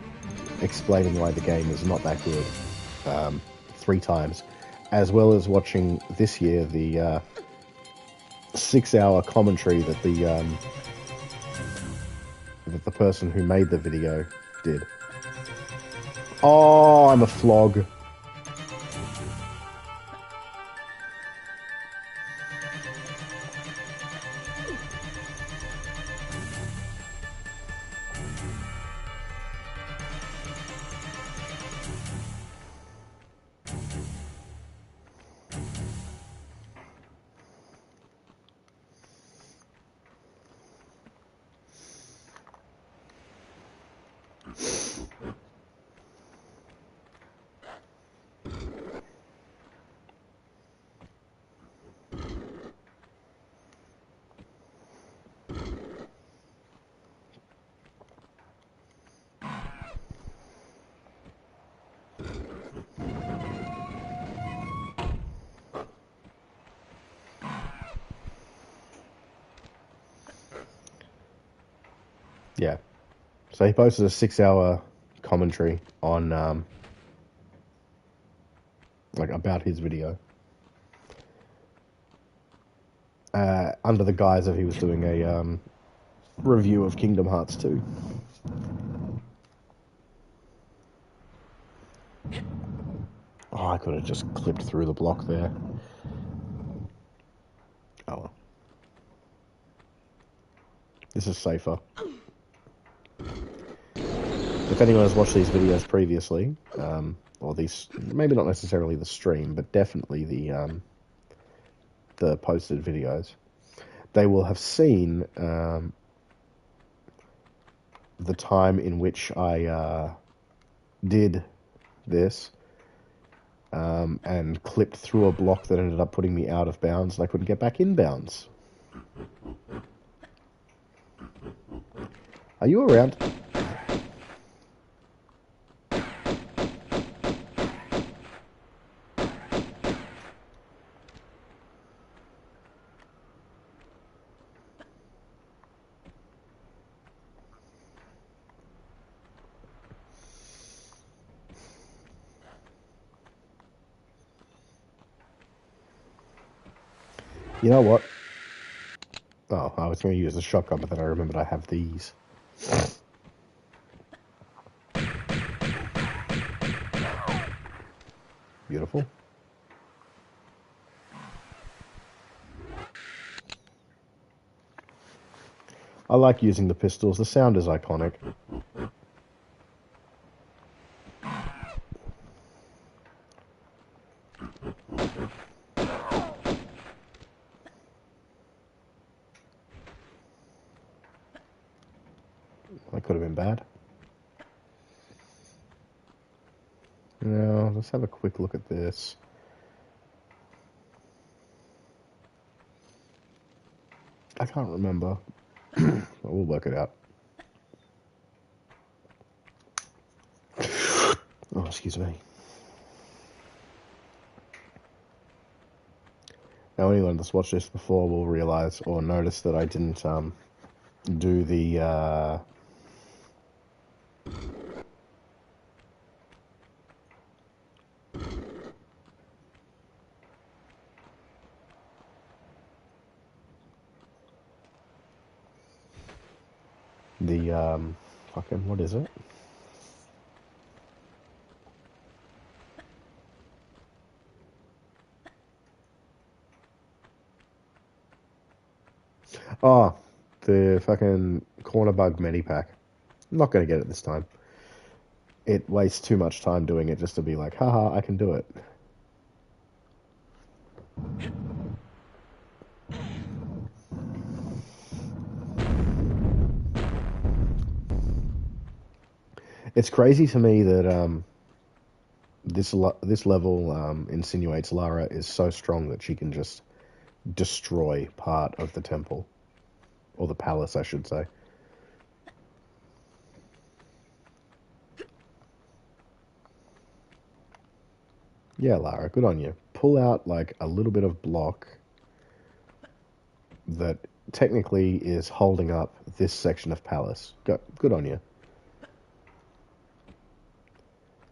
A: explaining why the game is not that good 3 times, as well as watching this year the 6-hour commentary that the person who made the video did. Oh, I'm a flog. Yeah. So he posted a 6-hour commentary on like about his video. Under the guise of he was doing a review of Kingdom Hearts 2. Oh, I could have just clipped through the block there. Oh well. This is safer. If anyone has watched these videos previously, or these, maybe not necessarily the stream, but definitely the posted videos, they will have seen the time in which I did this and clipped through a block that ended up putting me out of bounds and I couldn't get back in bounds. Are you around? You know what? Oh, I was going to use the shotgun, but then I remembered I have these. Beautiful. I like using the pistols. The sound is iconic. Could have been bad. Now, let's have a quick look at this. I can't remember. We'll work it out. Oh, excuse me. Now, anyone that's watched this before will realize or notice that I didn't do the fucking, what is it? Oh, the fucking corner bug medipack. I'm not going to get it this time. It wastes too much time doing it just to be like, haha, I can do it. It's crazy to me that this level insinuates Lara is so strong that she can just destroy part of the temple. Or the palace, I should say. Yeah, Lara, good on you. Pull out, like, a little bit of block that technically is holding up this section of palace. Good on you.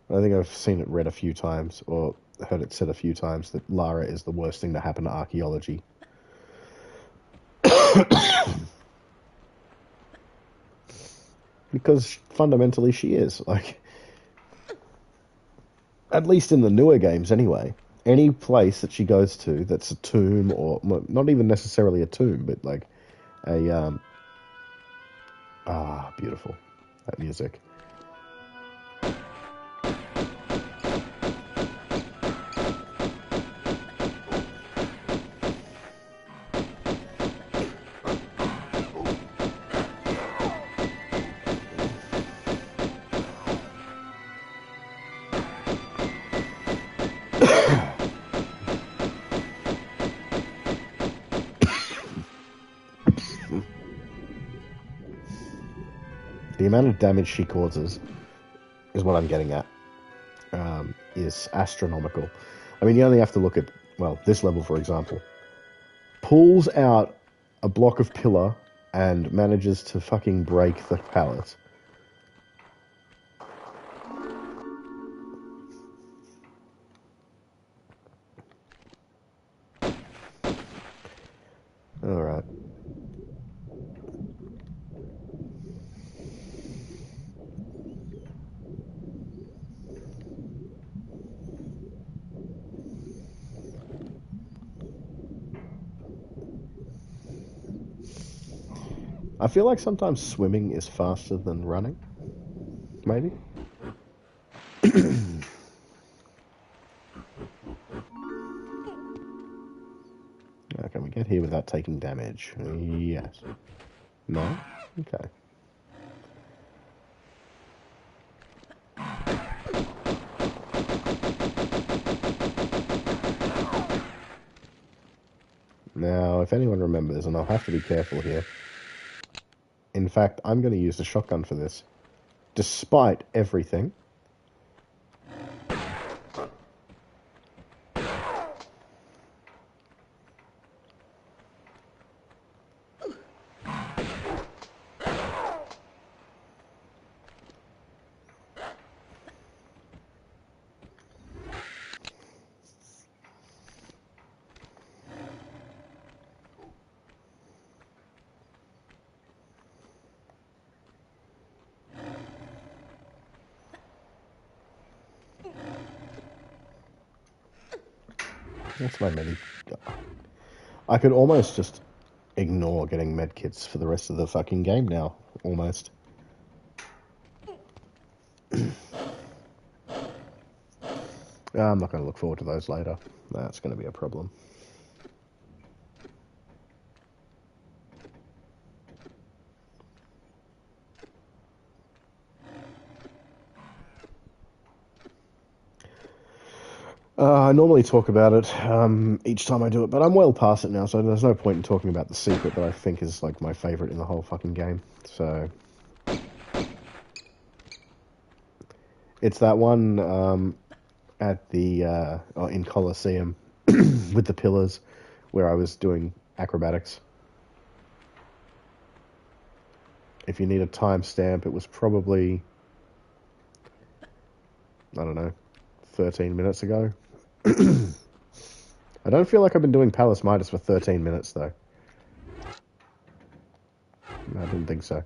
A: I think I've seen it read a few times, or heard it said a few times, that Lara is the worst thing to happen to archaeology. Because fundamentally she is. Like, at least in the newer games anyway. Any place that she goes to that's a tomb, or well, not even necessarily a tomb, but like a beautiful, that music. The amount of damage she causes is what I'm getting at. Is astronomical. I mean, you only have to look at, well, this level, for example. Pulls out a block of pillar and manages to fucking break the palace. Alright. I feel like sometimes swimming is faster than running. Maybe? Can we get here without taking damage? Yes. No? Okay. Now, if anyone remembers, and I'll have to be careful here. In fact, I'm going to use the shotgun for this. Despite everything. That's my medi. I could almost just ignore getting medkits for the rest of the fucking game now. Almost. I'm not going to look forward to those later. That's going to be a problem. I normally talk about it each time I do it, but I'm well past it now, so there's no point in talking about the secret that I think is like my favorite in the whole fucking game. So it's that one at the in Colosseum with the pillars where I was doing acrobatics. If you need a timestamp, it was probably, I don't know, 13 minutes ago. I don't feel like I've been doing Palace Midas for 13 minutes, though. I didn't think so.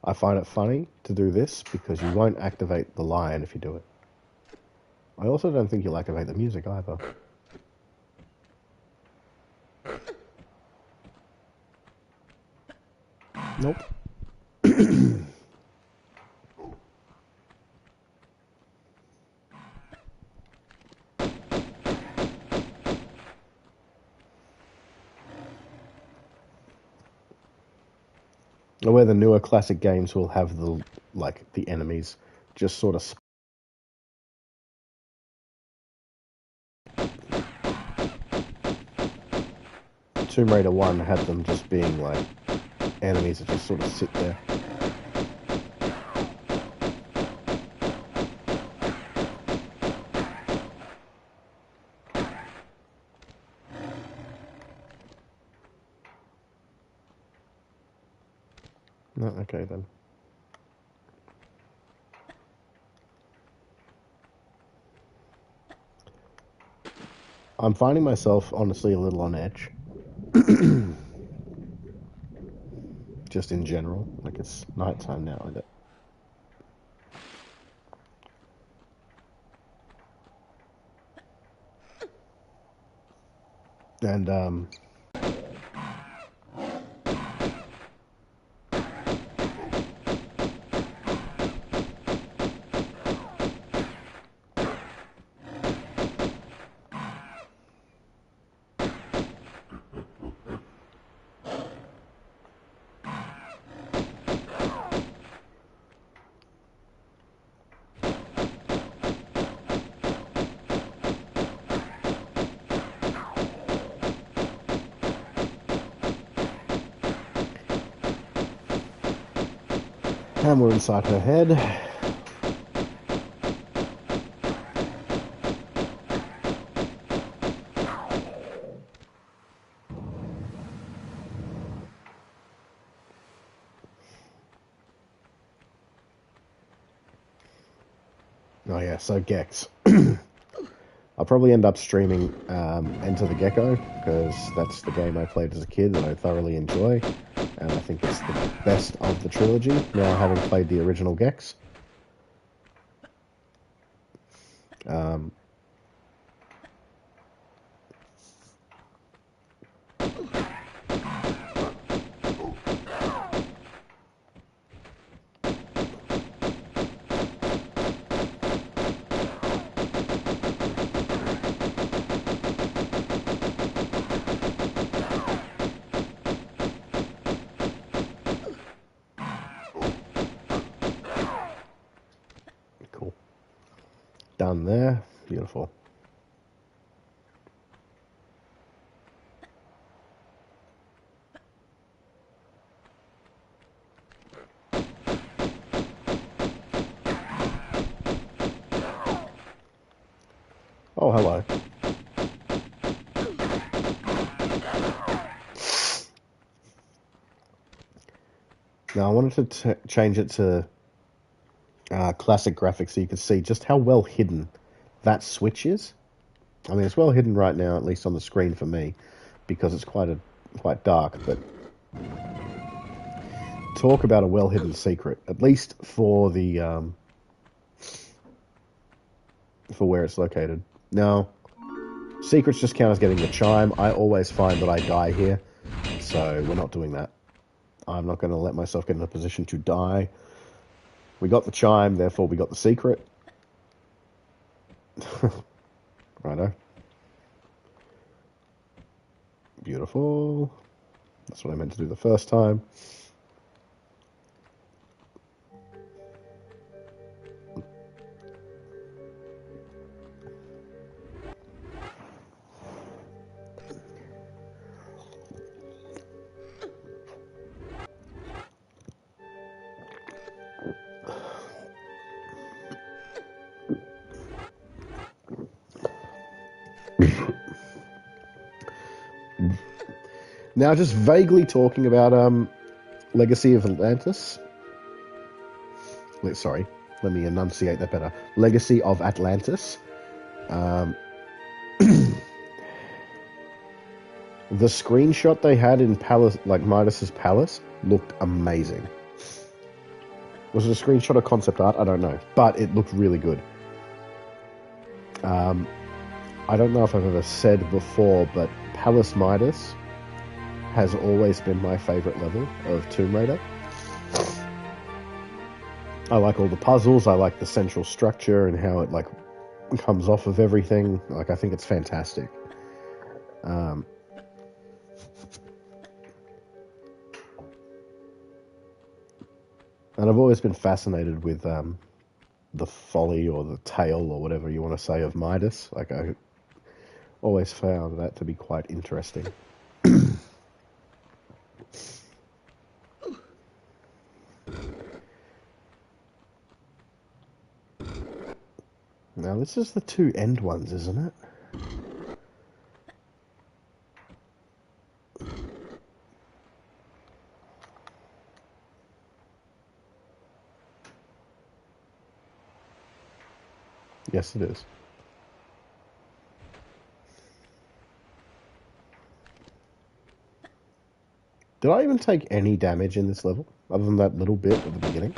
A: I find it funny to do this because you won't activate the lion if you do it. I also don't think you'll activate the music either. Nope. Where the newer classic games will have the enemies just sort of. Tomb Raider 1 had them just being like enemies that just sort of sit there. No, okay then. I'm finding myself honestly a little on edge. Just in general. Like it's nighttime now, isn't it? And we're inside her head. Oh yeah, so Gex. I'll probably end up streaming Enter the Gecko, because that's the game I played as a kid that I thoroughly enjoy, and I think it's the best of the trilogy, now having played the original Gex. Um, cool. Done there. Beautiful. Oh, hello. Now, I wanted to change it to classic graphics so you could see just how well hidden that switch is. I mean, it's well hidden right now, at least on the screen for me, because it's quite dark. But talk about a well hidden secret, at least for the for where it's located. Now, Secrets just count as getting the chime. I always find that I die here, so we're not doing that. I'm not going to let myself get in a position to die. We got the chime, therefore we got the secret. Righto. Beautiful. That's what I meant to do the first time. Now, just vaguely talking about Legacy of Atlantis. Sorry, let me enunciate that better. Legacy of Atlantis. The screenshot they had in Palace, like Midas's palace, looked amazing. Was it a screenshot of concept art? I don't know, but it looked really good. I don't know if I've ever said before, but Palace Midas has always been my favorite level of Tomb Raider. I like all the puzzles, I like the central structure and how it like comes off of everything. Like, I think it's fantastic. And I've always been fascinated with the folly or the tale or whatever you want to say of Midas. Like, I always found that to be quite interesting. Now, this is the two end ones, isn't it? Yes, it is. Did I even take any damage in this level, other than that little bit at the beginning?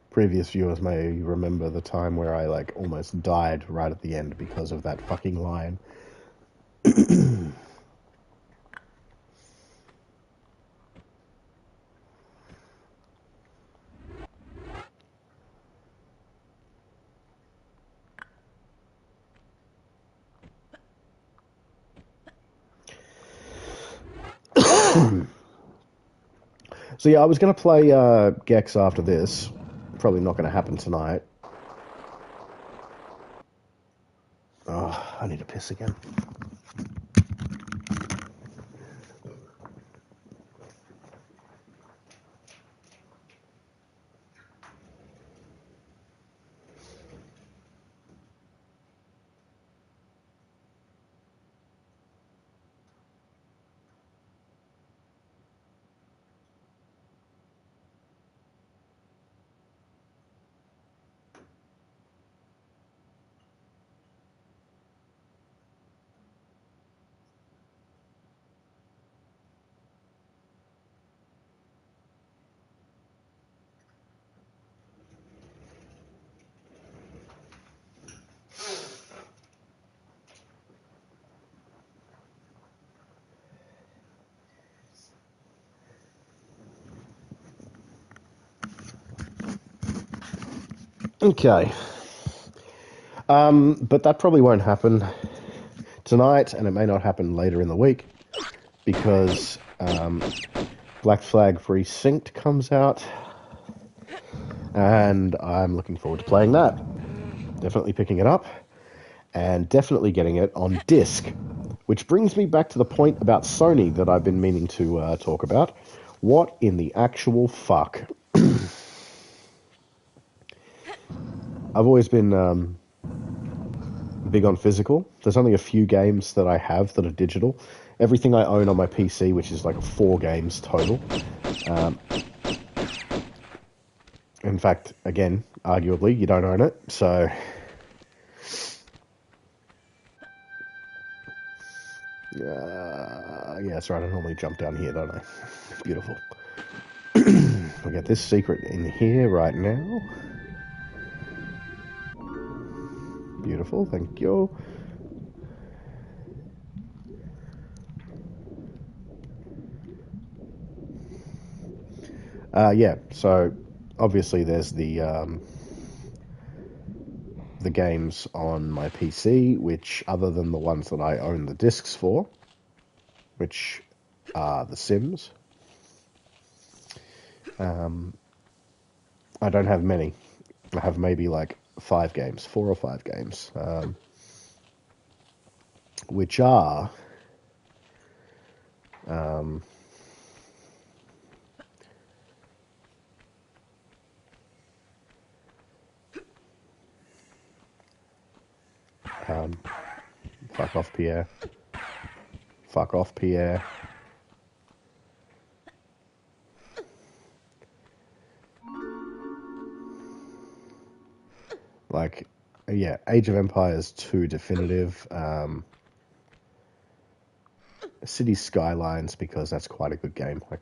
A: Previous viewers may remember the time where I, like, almost died right at the end because of that fucking lion. So yeah, I was going to play Gex after this. Probably not going to happen tonight. Oh, I need to piss again. Okay. But that probably won't happen tonight, and it may not happen later in the week, because Black Flag Resynced comes out, and I'm looking forward to playing that. Definitely picking it up, and definitely getting it on disc. Which brings me back to the point about Sony that I've been meaning to talk about. What in the actual fuck? I've always been big on physical. There's only a few games that I have that are digital. Everything I own on my PC, which is like 4 games total. In fact, again, arguably, you don't own it, so... Yeah, that's right. I normally jump down here, don't I? Beautiful. We get this secret in here right now. Beautiful, thank you. Yeah, so obviously there's the games on my PC, which other than the ones that I own the discs for, which are The Sims, I don't have many. I have maybe like 4 or 5 games, which are fuck off, Pierre. Fuck off, Pierre. Like, yeah, Age of Empires 2 Definitive. City Skylines, because that's quite a good game. Like,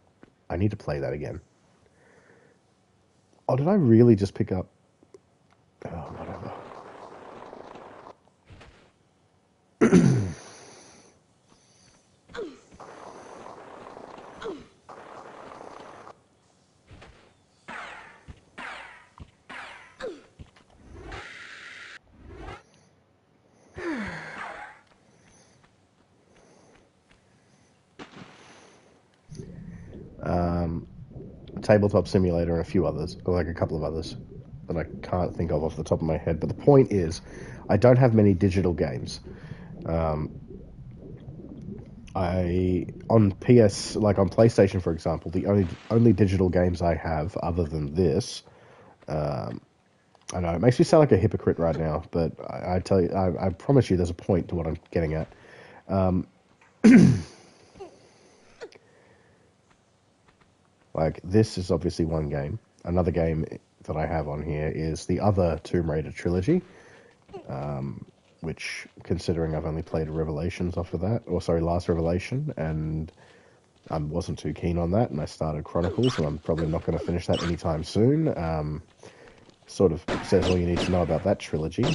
A: I need to play that again. Oh, did I really just pick up... Oh, whatever. Tabletop Simulator and a few others, or like a couple of others that I can't think of off the top of my head. But the point is, I don't have many digital games. On PS, like on PlayStation, for example, the only digital games I have, other than this, I know it makes me sound like a hypocrite right now, but I tell you, I promise you, there's a point to what I'm getting at. Like, this is obviously one game. Another game that I have on here is the other Tomb Raider trilogy, which, considering I've only played Revelations after that, or sorry, Last Revelation, and I wasn't too keen on that, and I started Chronicles, and I'm probably not going to finish that anytime soon. Sort of says all you need to know about that trilogy.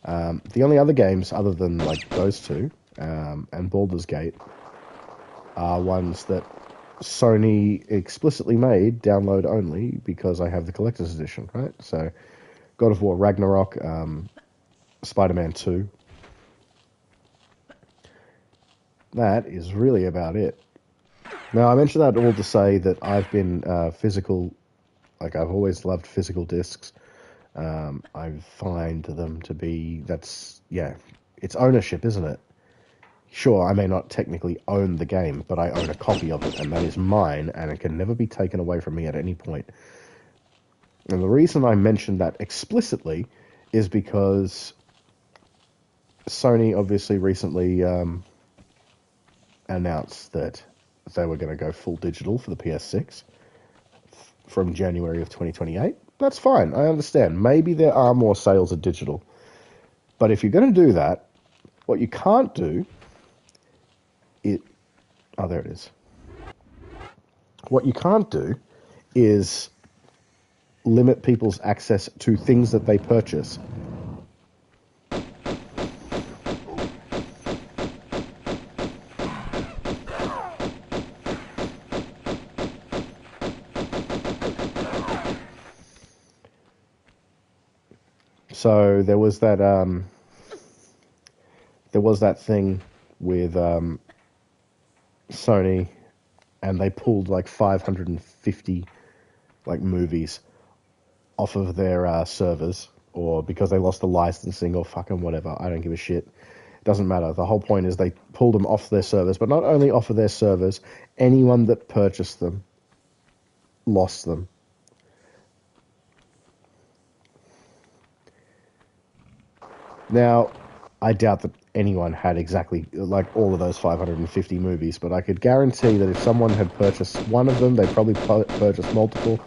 A: The only other games, other than like those two, and Baldur's Gate, are ones that Sony explicitly made download only because I have the collector's edition, right? So, God of War Ragnarok, Spider-Man 2. That is really about it. Now, I mentioned that all to say that I've been physical, like I've always loved physical discs. I find them to be, it's ownership, isn't it? Sure, I may not technically own the game, but I own a copy of it, and that is mine, and it can never be taken away from me at any point. And the reason I mentioned that explicitly is because Sony obviously recently announced that they were going to go full digital for the PS6 from January of 2028. That's fine, I understand. Maybe there are more sales of digital. But if you're going to do that, what you can't do... Oh, there it is. What you can't do is limit people's access to things that they purchase. So there was that thing with Sony, and they pulled like 550 like movies off of their servers, or because they lost the licensing or fucking whatever. I don't give a shit. It doesn't matter. The whole point is they pulled them off their servers, but not only off of their servers, anyone that purchased them lost them. Now, I doubt that anyone had exactly like all of those 550 movies, but I could guarantee that if someone had purchased one of them, they'd probably purchased multiple.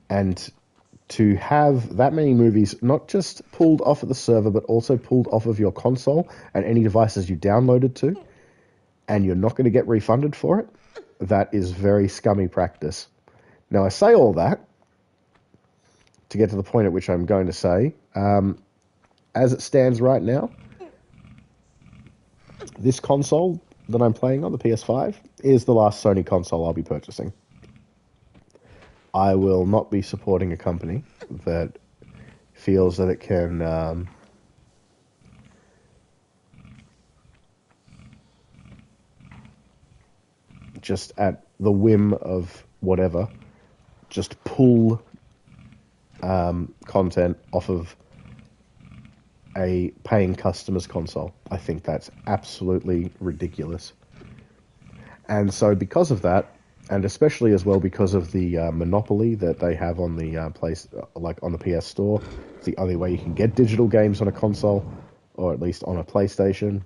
A: And to have that many movies not just pulled off of the server, but also pulled off of your console and any devices you downloaded to, and you're not going to get refunded for it, that is very scummy practice. Now, I say all that to get to the point at which I'm going to say, as it stands right now, this console that I'm playing on, the PS5, is the last Sony console I'll be purchasing. I will not be supporting a company that feels that it can just at the whim of whatever, just pull content off of a paying customer's console. I think that's absolutely ridiculous. And so because of that, and especially as well because of the monopoly that they have on the on the PS Store, it's the only way you can get digital games on a console, or at least on a PlayStation.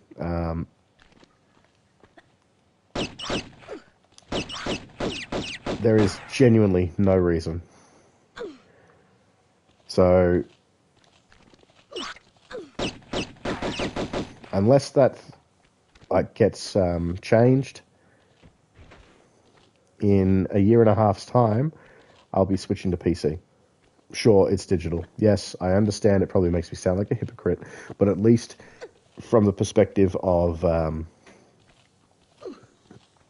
A: There is genuinely no reason. So, unless that gets changed in a year and a half's time, I'll be switching to PC. Sure, it's digital. Yes, I understand it probably makes me sound like a hypocrite, but at least from the perspective of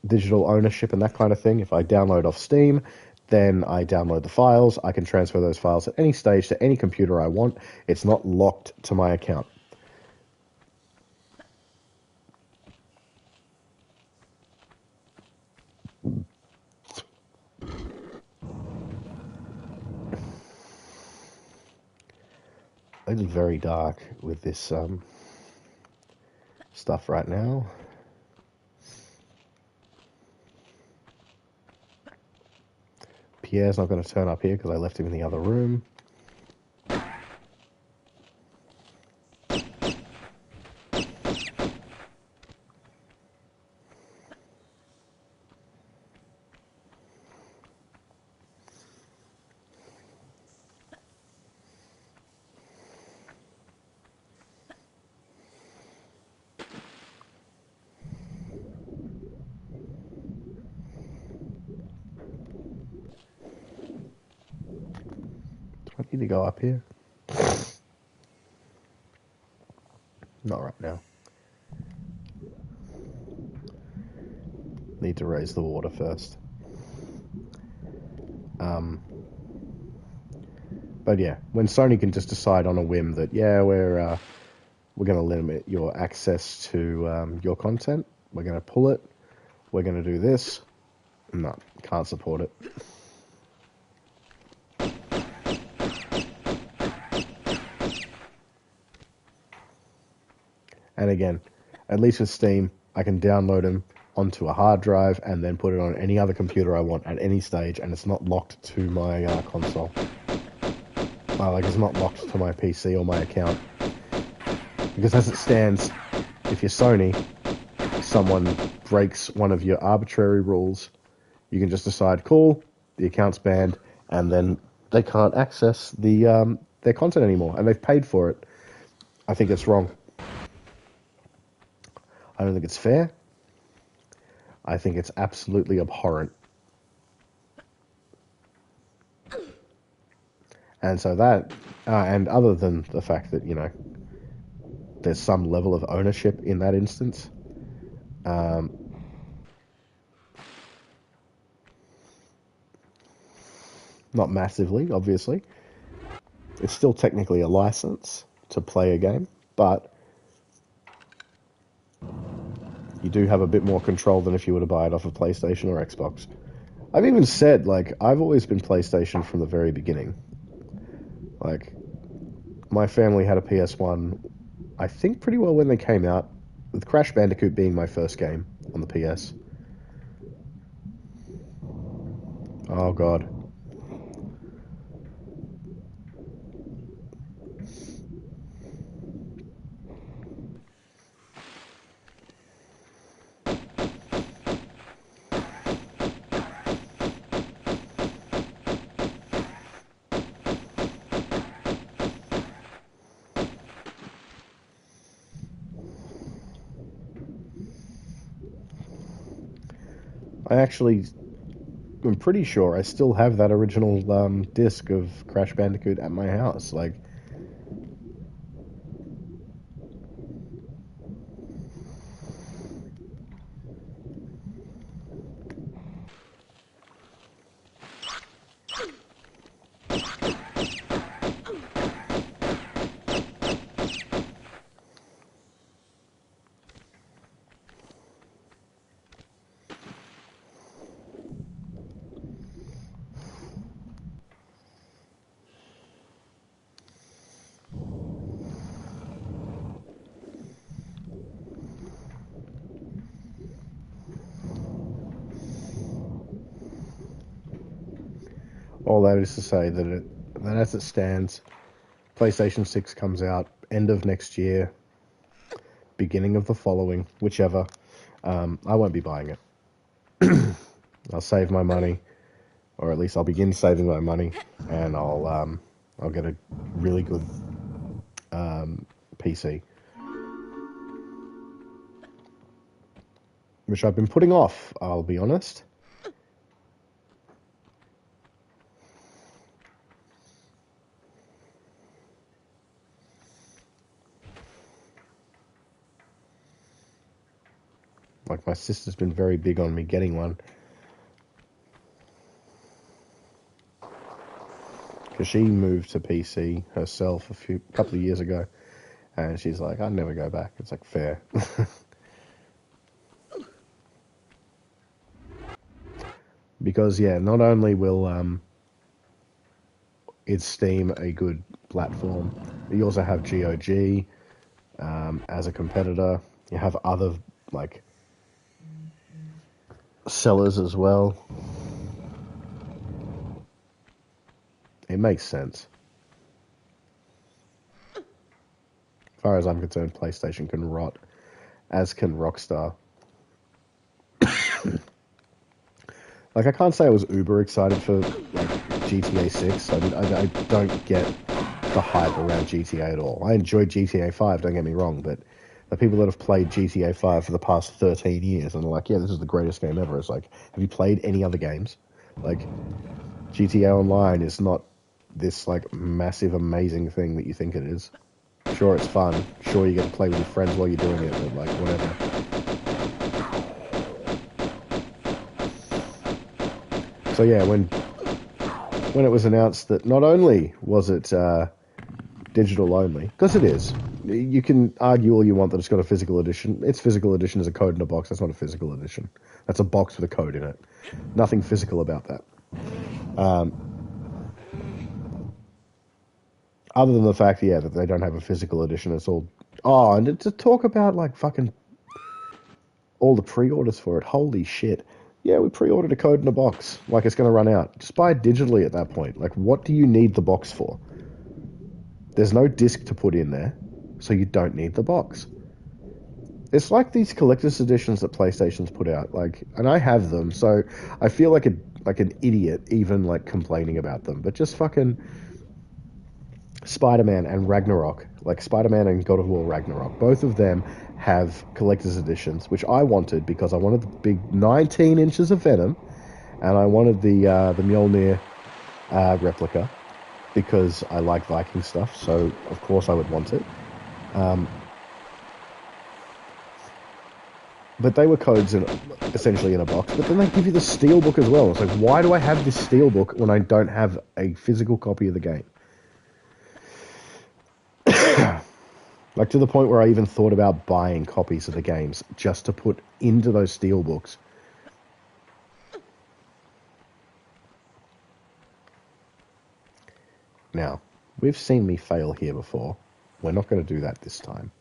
A: digital ownership and that kind of thing, if I download off Steam, then I download the files. I can transfer those files at any stage to any computer I want. It's not locked to my account. It's very dark with this stuff right now. Pierre's not going to turn up here because I left him in the other room. I need to go up here. Not right now. Need to raise the water first. But yeah, when Sony can just decide on a whim that, yeah, we're going to limit your access to your content, we're going to pull it, we're going to do this, no, can't support it. And again, at least with Steam, I can download them onto a hard drive and then put it on any other computer I want at any stage, and it's not locked to my console. It's not locked to my PC or my account. Because as it stands, if you're Sony, someone breaks one of your arbitrary rules, you can just decide, cool, the account's banned, and then they can't access their content anymore, and they've paid for it. I think it's wrong. I don't think it's fair. I think it's absolutely abhorrent. And so that, and other than the fact that, there's some level of ownership in that instance, not massively, obviously. It's still technically a license to play a game, but you do have a bit more control than if you were to buy it off of PlayStation or Xbox. I've even said, I've always been PlayStation from the very beginning. My family had a PS1, I think pretty well when they came out, with Crash Bandicoot being my first game on the PS. Oh, God. I'm pretty sure I still have that original disc of Crash Bandicoot at my house. Like, all that is to say that as it stands, PlayStation 6 comes out end of next year, beginning of the following, whichever. I won't be buying it. I'll save my money, or at least I'll begin saving my money, and I'll get a really good PC, which I've been putting off. I'll be honest. Like, my sister's been very big on me getting one, because she moved to PC herself a couple of years ago, and she's like, I'd never go back. It's like, fair. Because yeah, not only will its Steam a good platform, but you also have GOG as a competitor. You have other like sellers as well. It makes sense. As far as I'm concerned, PlayStation can rot, as can Rockstar. Like, I can't say I was uber excited for like GTA 6. I don't get the hype around GTA at all. I enjoyed GTA 5, don't get me wrong, but the people that have played GTA 5 for the past 13 years and are like, yeah, this is the greatest game ever. It's like, have you played any other games? Like, GTA Online is not this like massive, amazing thing that you think it is. Sure, it's fun. Sure, you get to play with your friends while you're doing it, but like, whatever. So yeah, when it was announced that not only was it digital only, because it is, you can argue all you want that it's got a physical edition. Its physical edition is a code in a box. That's not a physical edition. That's a box with a code in it. Nothing physical about that. Other than the fact, yeah, that they don't have a physical edition. It's all... Oh, and to talk about, like, fucking all the pre-orders for it. Holy shit. Yeah, we pre-ordered a code in a box. Like, it's going to run out. Just buy it digitally at that point. Like, what do you need the box for? There's no disc to put in there, so you don't need the box. It's like these collector's editions that PlayStation's put out. Like, and I have them, so I feel like an idiot even, like, complaining about them. But just fucking... Spider-Man and Ragnarok, like Spider-Man and God of War Ragnarok, both of them have collector's editions, which I wanted because I wanted the big 19 inches of Venom, and I wanted the Mjolnir replica because I like Viking stuff, so of course I would want it. But they were codes essentially in a box, but then they give you the steelbook as well. It's like, why do I have this steelbook when I don't have a physical copy of the game? Like, to the point where I even thought about buying copies of the games just to put into those steelbooks. Now, we've seen me fail here before. We're not going to do that this time.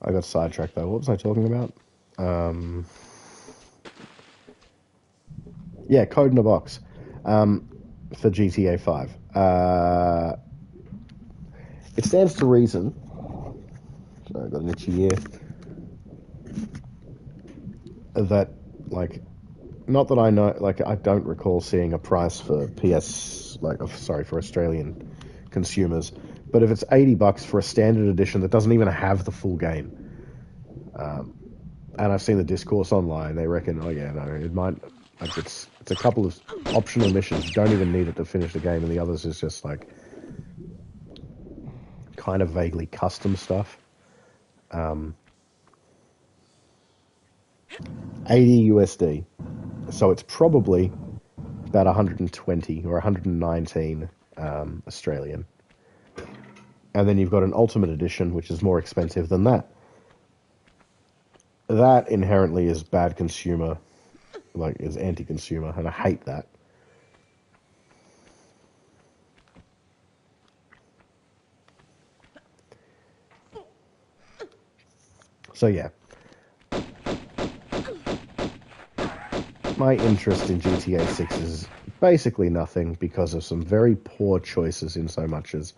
A: I got sidetracked though. What was I talking about? Yeah, code in a box. for GTA 5. It stands to reason. Sorry, I got an itchy ear. That, like, not that I know, like, I don't recall seeing a price for for Australian consumers. But if it's $80 for a standard edition that doesn't even have the full game, and I've seen the discourse online, they reckon, oh yeah, no, it might, like, it's a couple of optional missions. You don't even need it to finish the game, and the others is just like kind of vaguely custom stuff. 80 USD. So it's probably about 120 or 119 Australian. And then you've got an Ultimate Edition, which is more expensive than that. That inherently is bad consumer, like, is anti-consumer, and I hate that. So yeah. My interest in GTA 6 is basically nothing because of some very poor choices in so much as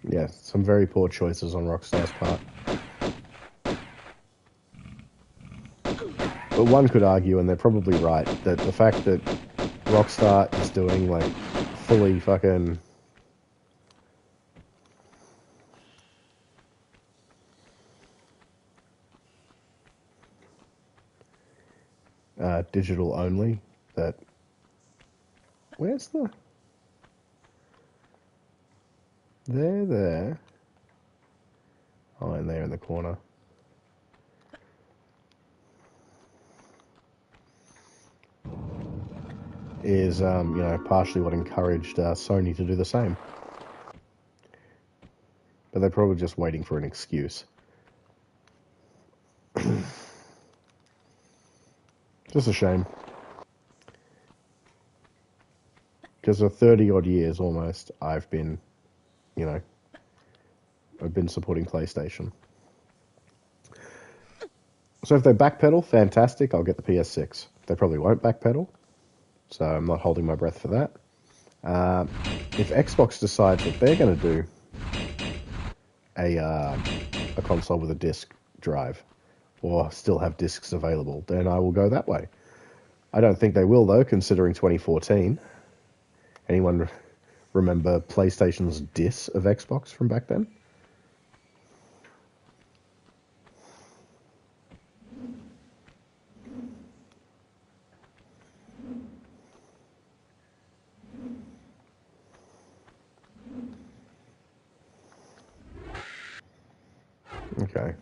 A: yeah, some very poor choices on Rockstar's part. But one could argue, and they're probably right, that the fact that Rockstar is doing, like, fully fucking digital only, that... Where's the... There. Oh, and there in the corner. Is, partially what encouraged Sony to do the same. But they're probably just waiting for an excuse. Just a shame. Because for 30 odd years almost, I've been supporting PlayStation. So if they backpedal, fantastic, I'll get the PS6. They probably won't backpedal, so I'm not holding my breath for that. If Xbox decides that they're going to do a console with a disc drive, or still have discs available, then I will go that way. I don't think they will, though, considering 2014. Anyone remember PlayStation's diss of Xbox from back then? Okay.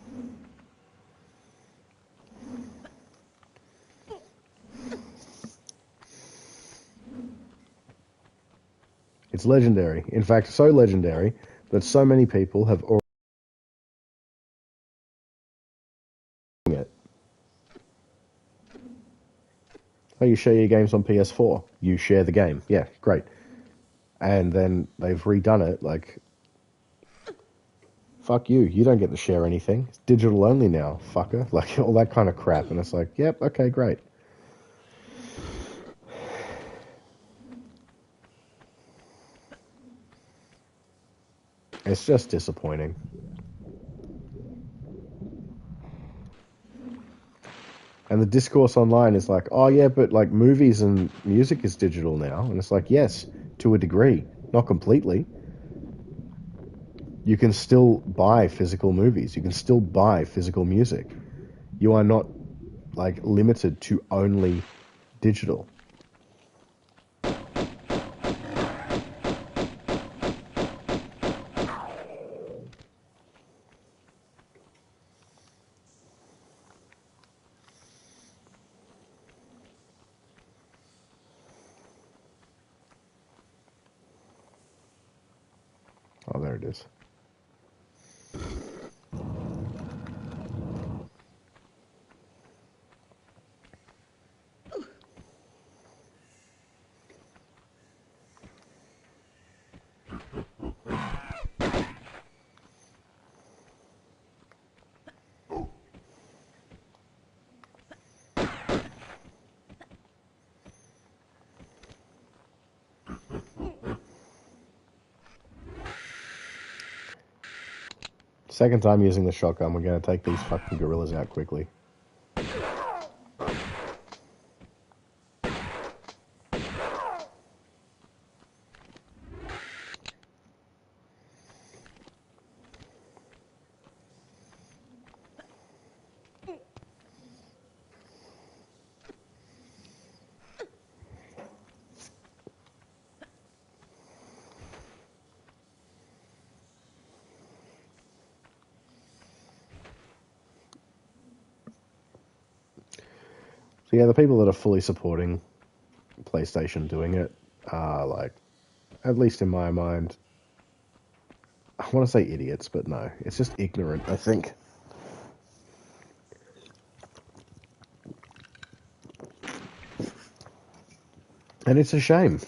A: It's legendary. In fact, so legendary that so many people have already it. Oh, you share your games on PS4. You share the game. Yeah, great. And then they've redone it like, fuck you. You don't get to share anything. It's digital only now, fucker. Like, all that kind of crap. And it's like, yep, okay, great. It's just disappointing. And the discourse online is like, oh yeah, but like movies and music is digital now. And it's like, yes, to a degree, not completely. You can still buy physical movies. You can still buy physical music. You are not, like, limited to only digital. Oh, there it is. Second time using the shotgun, we're going to take these fucking gorillas out quickly. So yeah, the people that are fully supporting PlayStation doing it are, like, at least in my mind, I want to say idiots, but no, it's just ignorant, I think. And it's a shame.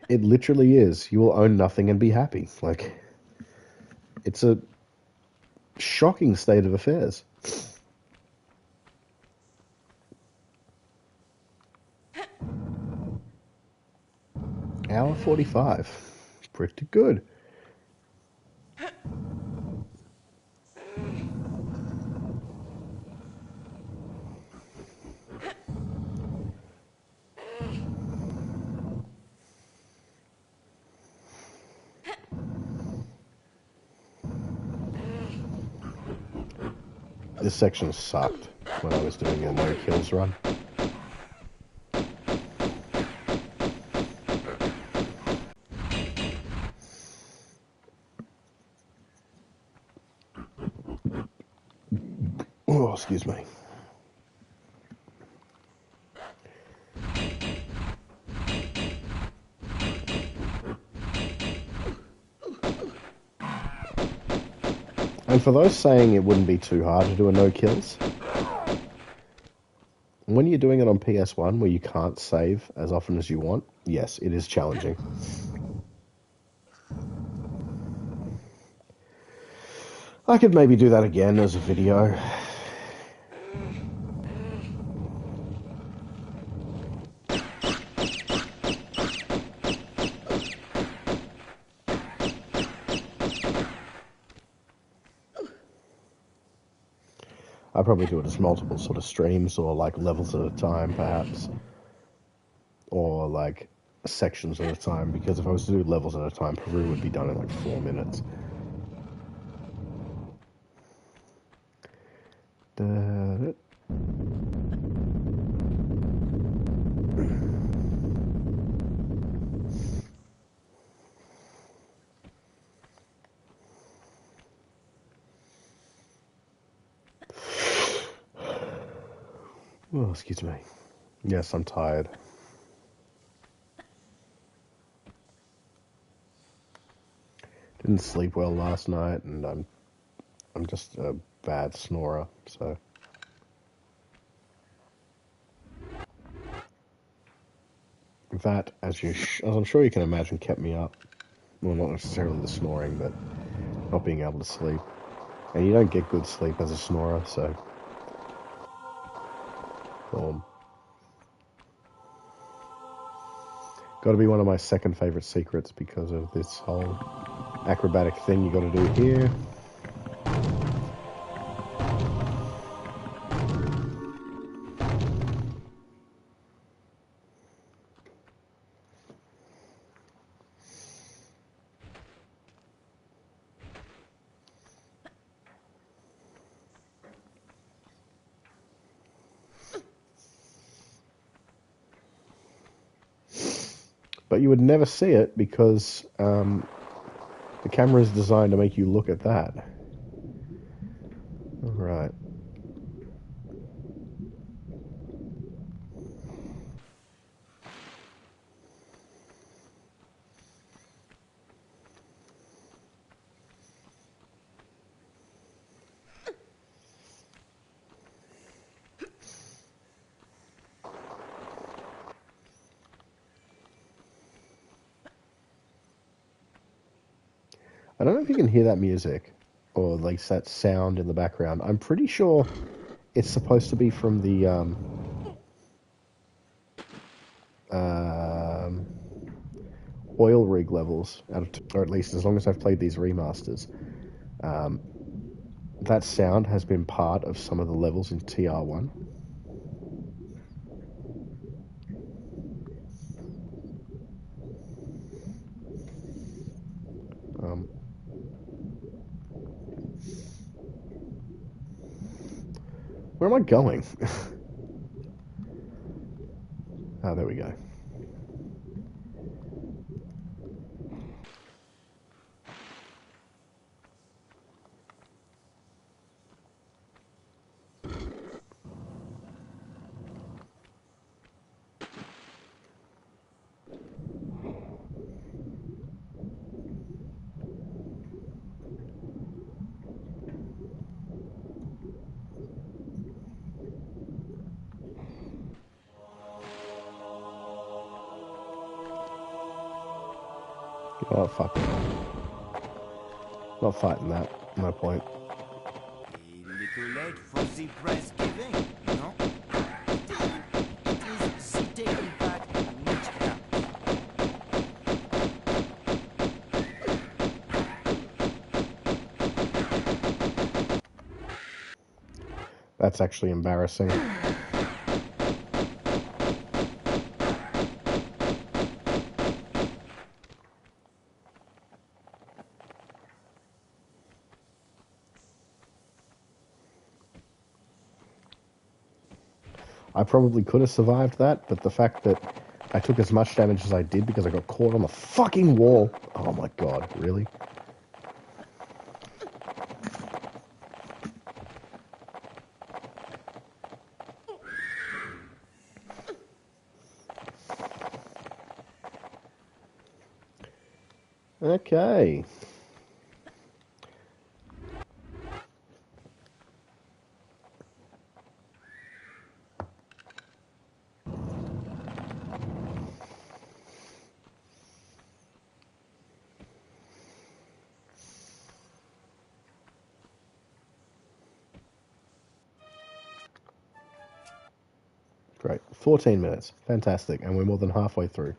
A: It literally is. You will own nothing and be happy. Like, it's a shocking state of affairs. Hour 45. Pretty good. This section sucked when I was doing a no kills run. Oh, excuse me. And for those saying it wouldn't be too hard to do a no kills, when you're doing it on PS1 where you can't save as often as you want, yes, it is challenging. I could maybe do that again as a video. I'd probably do it as multiple sort of streams or like levels at a time, perhaps. Or like sections at a time, because if I was to do levels at a time, Peru would be done in like 4 minutes. Oh, excuse me. Yes, I'm tired. Didn't sleep well last night, and I'm just a bad snorer, so. That, as I'm sure you can imagine, kept me up. Well, not necessarily the snoring, but not being able to sleep. And you don't get good sleep as a snorer, so. Got to be one of my second favorite secrets because of this whole acrobatic thing you got to do here. But you would never see it because the camera is designed to make you look at that. All right. I don't know if you can hear that music or like that sound in the background. I'm pretty sure it's supposed to be from the oil rig levels, or at least as long as I've played these remasters, that sound has been part of some of the levels in TR1. Where am I going? Oh, there we go. Oh, fuck. Not fighting that. No point.
B: A little late for the prize giving, no? It is the taking part which counts.
A: That's actually embarrassing. I probably could have survived that, but the fact that I took as much damage as I did because I got caught on the fucking wall. Oh my god, really? Okay. Great. 14 minutes. Fantastic. And we're more than halfway through.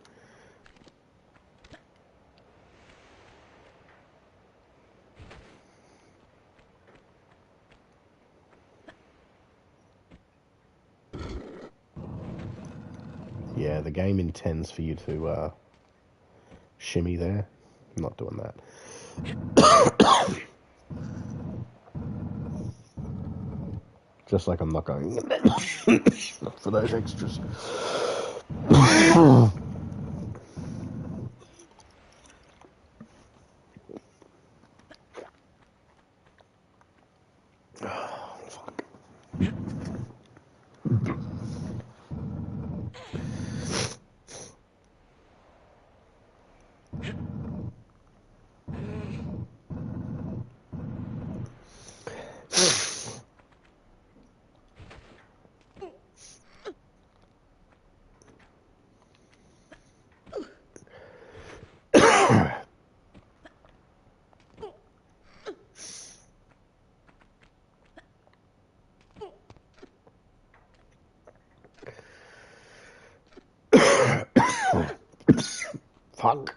A: Yeah, the game intends for you to shimmy there. I'm not doing that. Just like I'm not going for those extras. Fuck.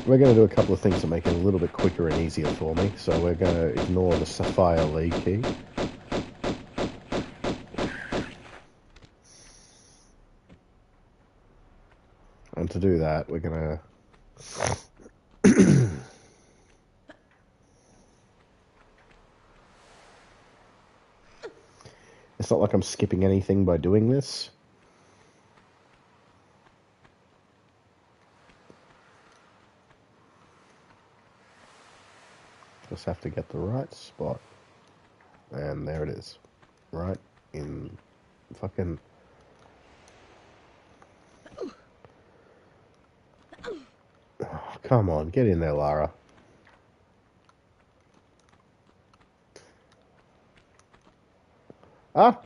A: We're going to do a couple of things to make it a little bit quicker and easier for me. So we're going to ignore the Sapphire League key. And to do that, we're going to... It's not like I'm skipping anything by doing this. Just have to get the right spot. And there it is. Right in fucking... Oh, come on, get in there, Lara. Ah!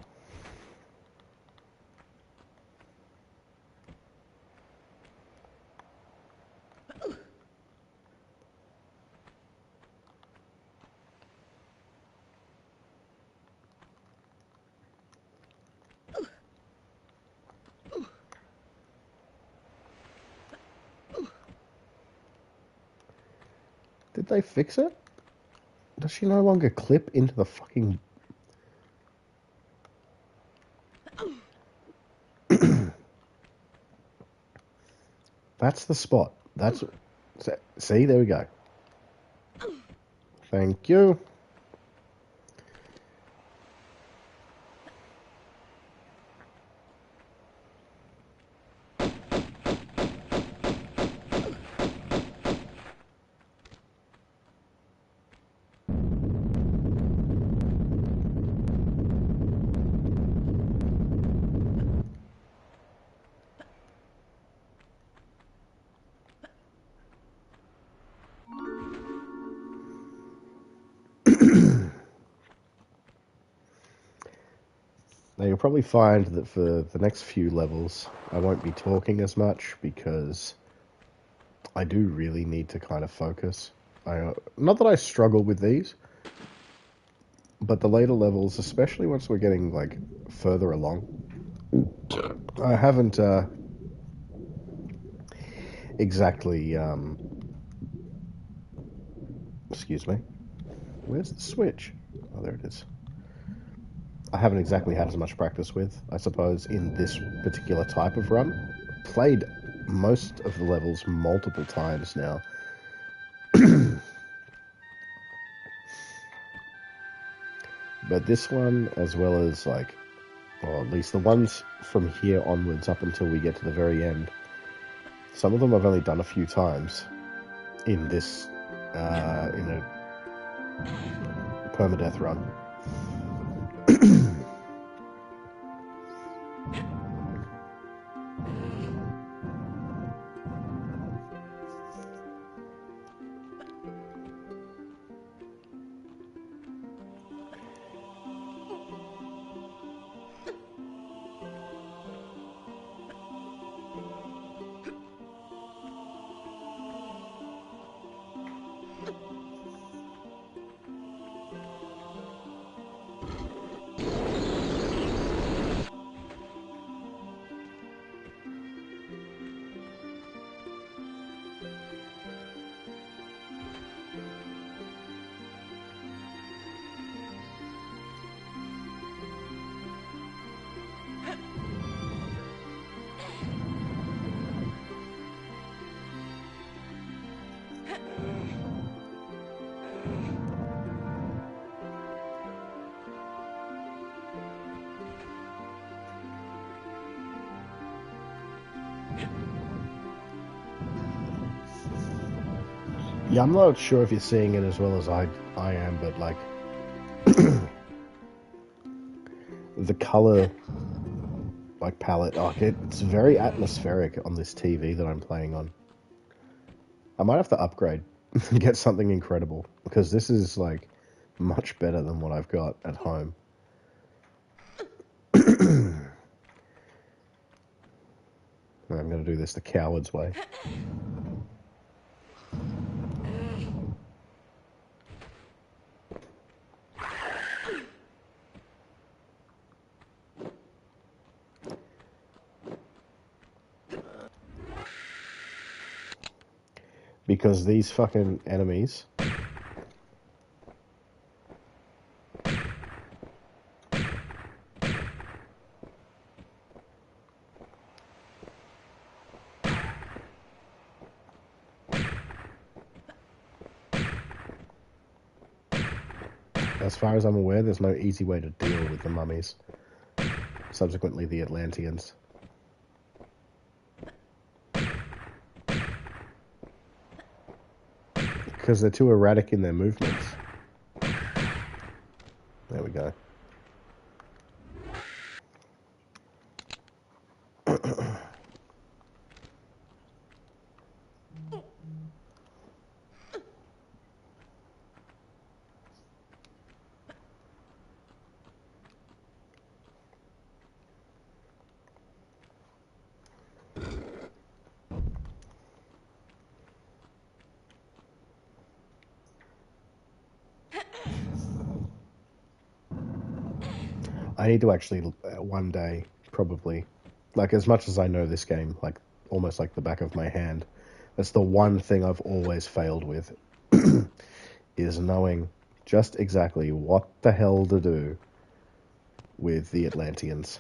A: Did they fix it? Does she no longer clip into the fucking... That's the spot. That's... See, there we go. Thank you. Now you'll probably find that for the next few levels I won't be talking as much because I do really need to kind of focus. Not that I struggle with these, but the later levels, especially once we're getting like further along, I haven't exactly excuse me. Where's the switch? Oh, there it is. I haven't exactly had as much practice with, I suppose, in this particular type of run. Played most of the levels multiple times now. But this one, as well as like, or at least the ones from here onwards up until we get to the very end, some of them I've only done a few times in this, in a permadeath run. Yeah, I'm not sure if you're seeing it as well as I am, but like the color like palette, it's very atmospheric on this TV that I'm playing on. I might have to upgrade and get something incredible because this is like much better than what I've got at home. I'm going to do this the coward's way. Because these fucking enemies... As far as I'm aware, there's no easy way to deal with the mummies. Subsequently, the Atlanteans. Because they're too erratic in their movements. There we go. I need to actually, one day, probably, like as much as I know this game, like almost like the back of my hand, that's the one thing I've always failed with, is knowing just exactly what the hell to do with the Atlanteans.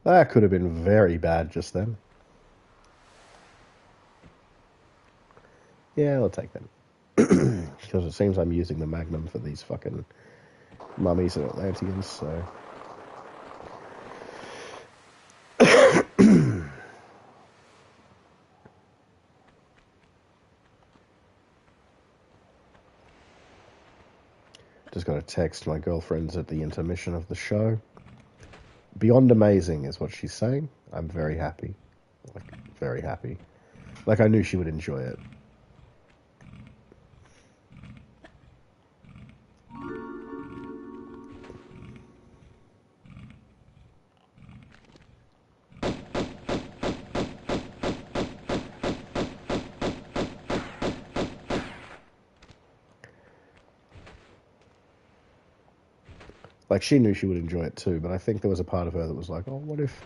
A: That could have been very bad just then. Yeah, I'll take that. Because it seems I'm using the Magnum for these fucking mummies and Atlanteans, so... Just got a text my girlfriend's at the intermission of the show. Beyond amazing is what she's saying. I'm very happy. Like, very happy. Like, I knew she would enjoy it. Like, she knew she would enjoy it too, but I think there was a part of her that was like, oh, what if...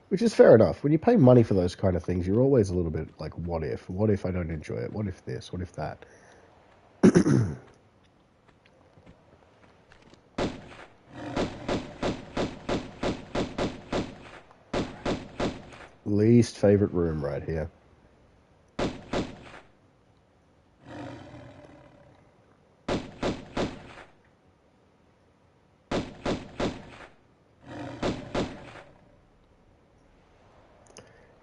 A: Which is fair enough. When you pay money for those kind of things, you're always a little bit like, what if? What if I don't enjoy it? What if this? What if that? Least favorite room right here.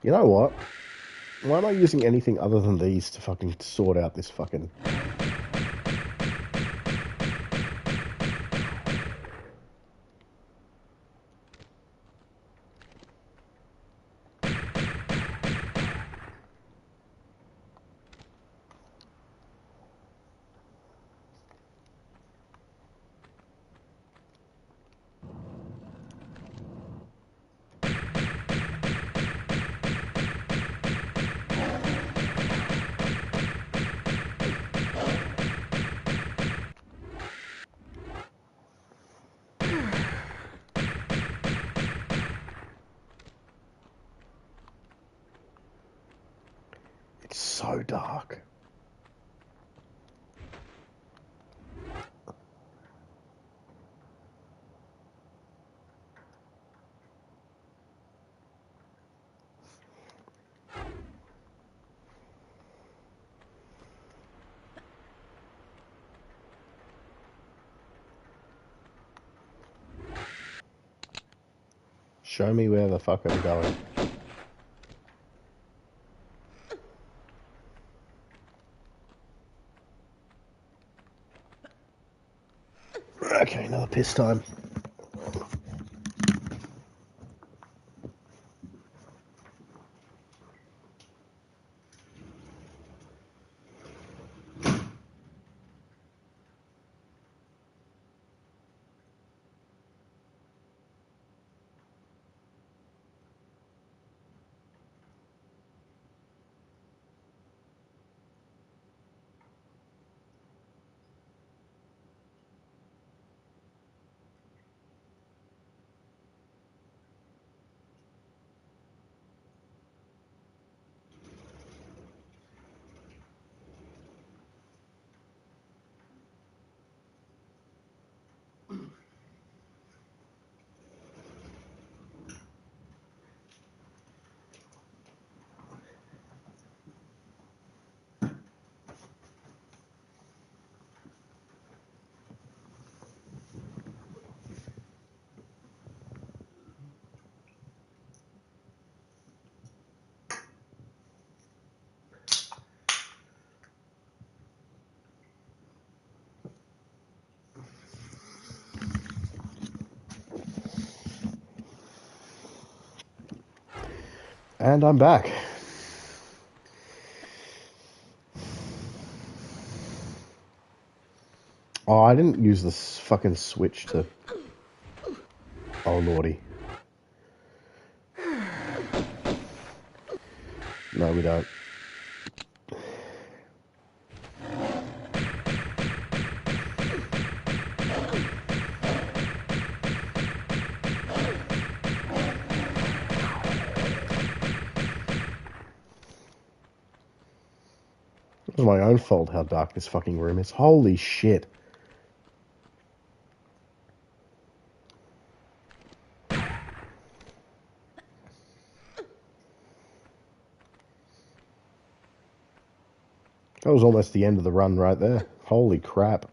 A: You know what? Why am I using anything other than these to fucking sort out this fucking... It's so dark. Show me where the fuck I'm going. Okay, another piss time. And I'm back. Oh, I didn't use this fucking switch to... Oh, lordy. No, we don't. It was my own fault how dark this fucking room is. Holy shit. That was almost the end of the run right there. Holy crap.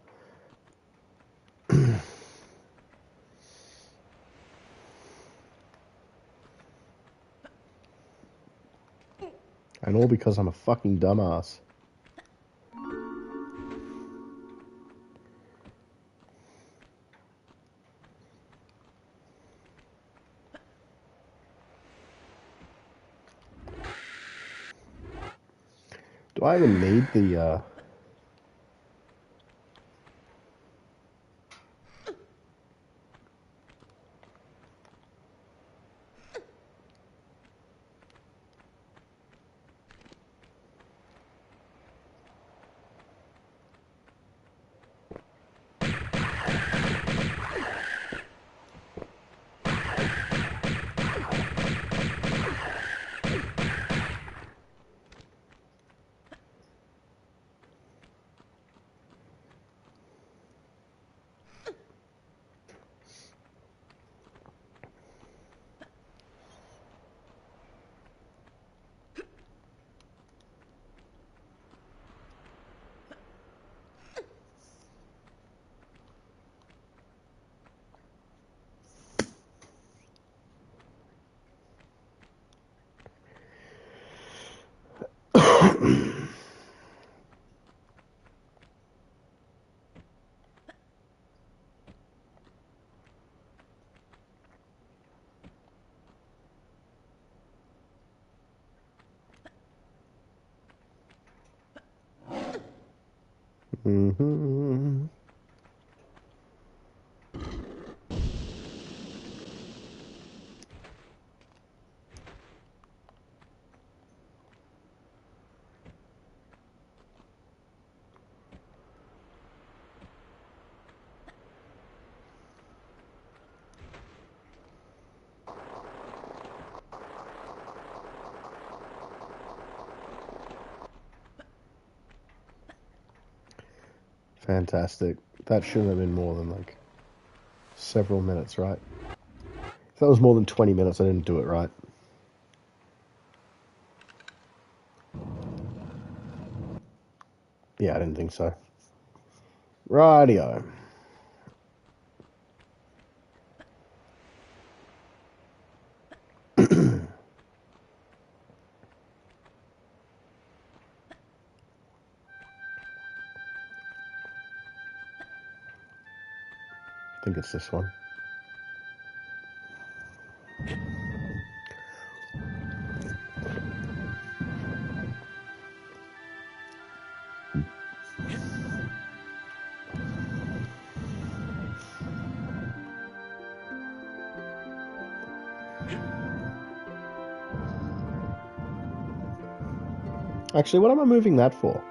A: And all because I'm a fucking dumbass. Do I even need the, Mm-hmm. Fantastic. That shouldn't have been more than like several minutes, right? If that was more than 20 minutes, I didn't do it right. Yeah, I didn't think so. Rightio. I think it's this one. Actually, what am I moving that for?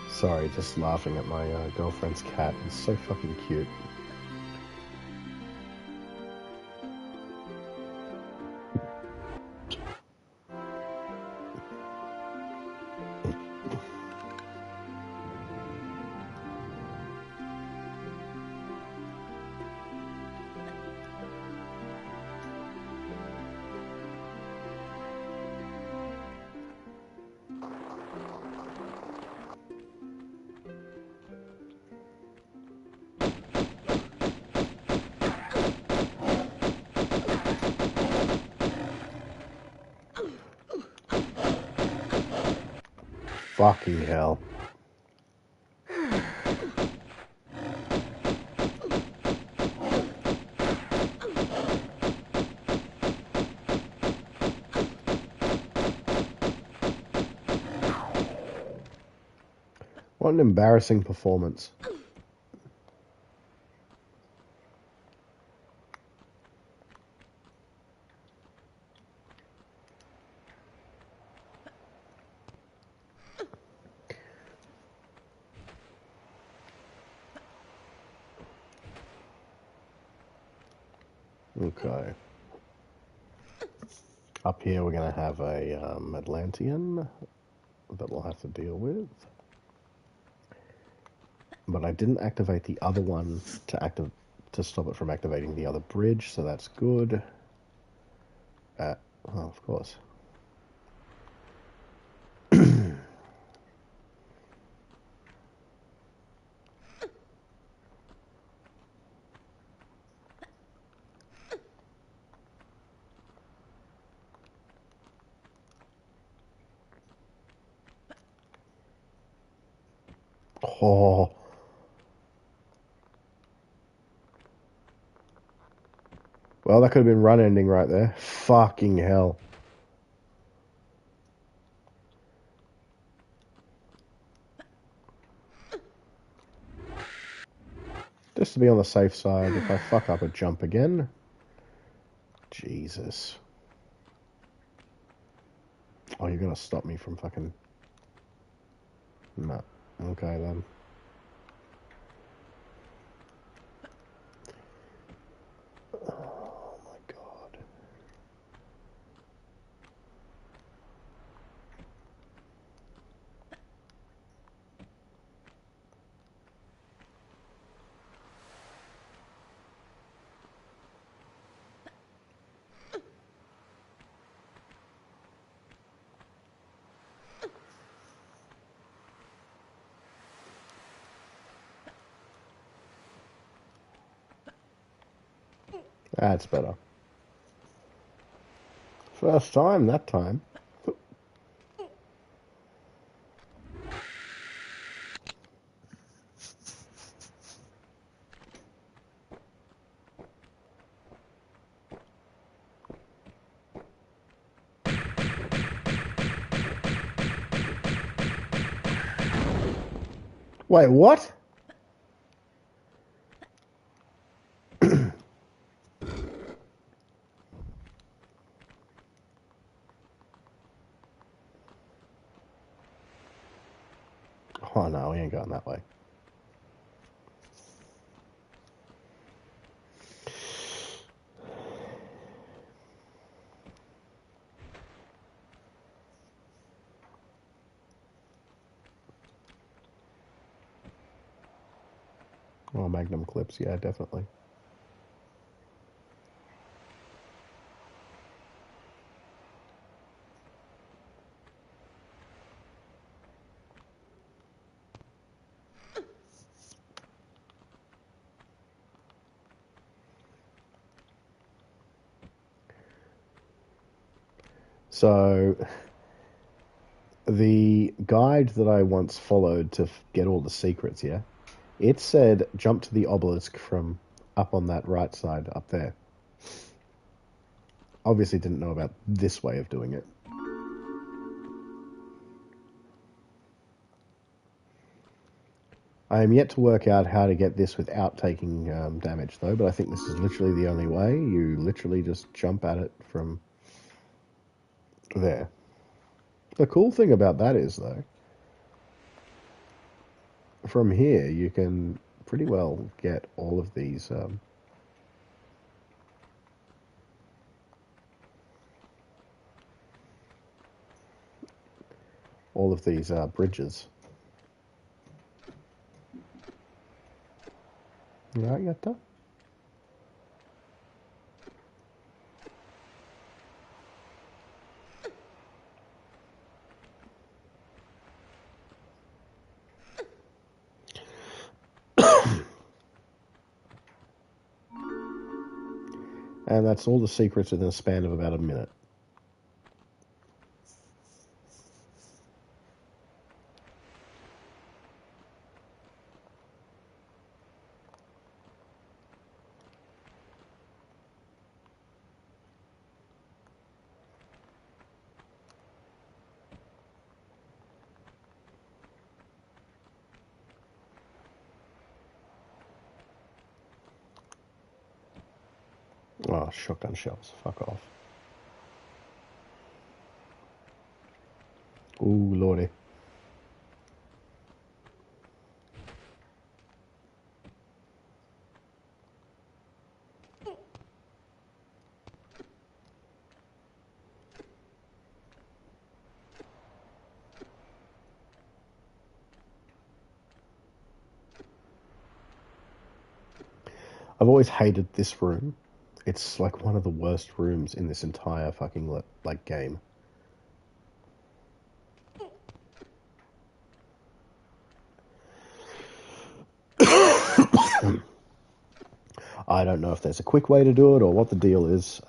A: Sorry, just laughing at my girlfriend's cat. It's so fucking cute. Fucking hell. What an embarrassing performance. Okay. Up here we're going to have a Atlantean that we'll have to deal with. But I didn't activate the other one to stop it from activating the other bridge, so that's good. Oh, of course. Oh. Well, that could have been run ending right there. Fucking hell. Just to be on the safe side, if I fuck up a jump again. Jesus. Oh, you're gonna stop me from fucking... No. Okay, then. Oh, my God. That's better. First time, that time. Wait, what? Oh, no, we ain't going that way. Oh, Magnum clips, yeah, definitely. So, the guide that I once followed to get all the secrets, yeah, it said jump to the obelisk from up on that right side up there. Obviously didn't know about this way of doing it. I am yet to work out how to get this without taking damage, though, but I think this is literally the only way. You literally just jump at it from there. The cool thing about that is, though, from here you can pretty well get all of these bridges. Right, yatta? And that's all the secrets within a span of about a minute. Oh, shotgun shells. Fuck off. Ooh, lordy. I've always hated this room. It's like one of the worst rooms in this entire fucking like game. I don't know if there's a quick way to do it or what the deal is.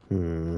A: Hmm.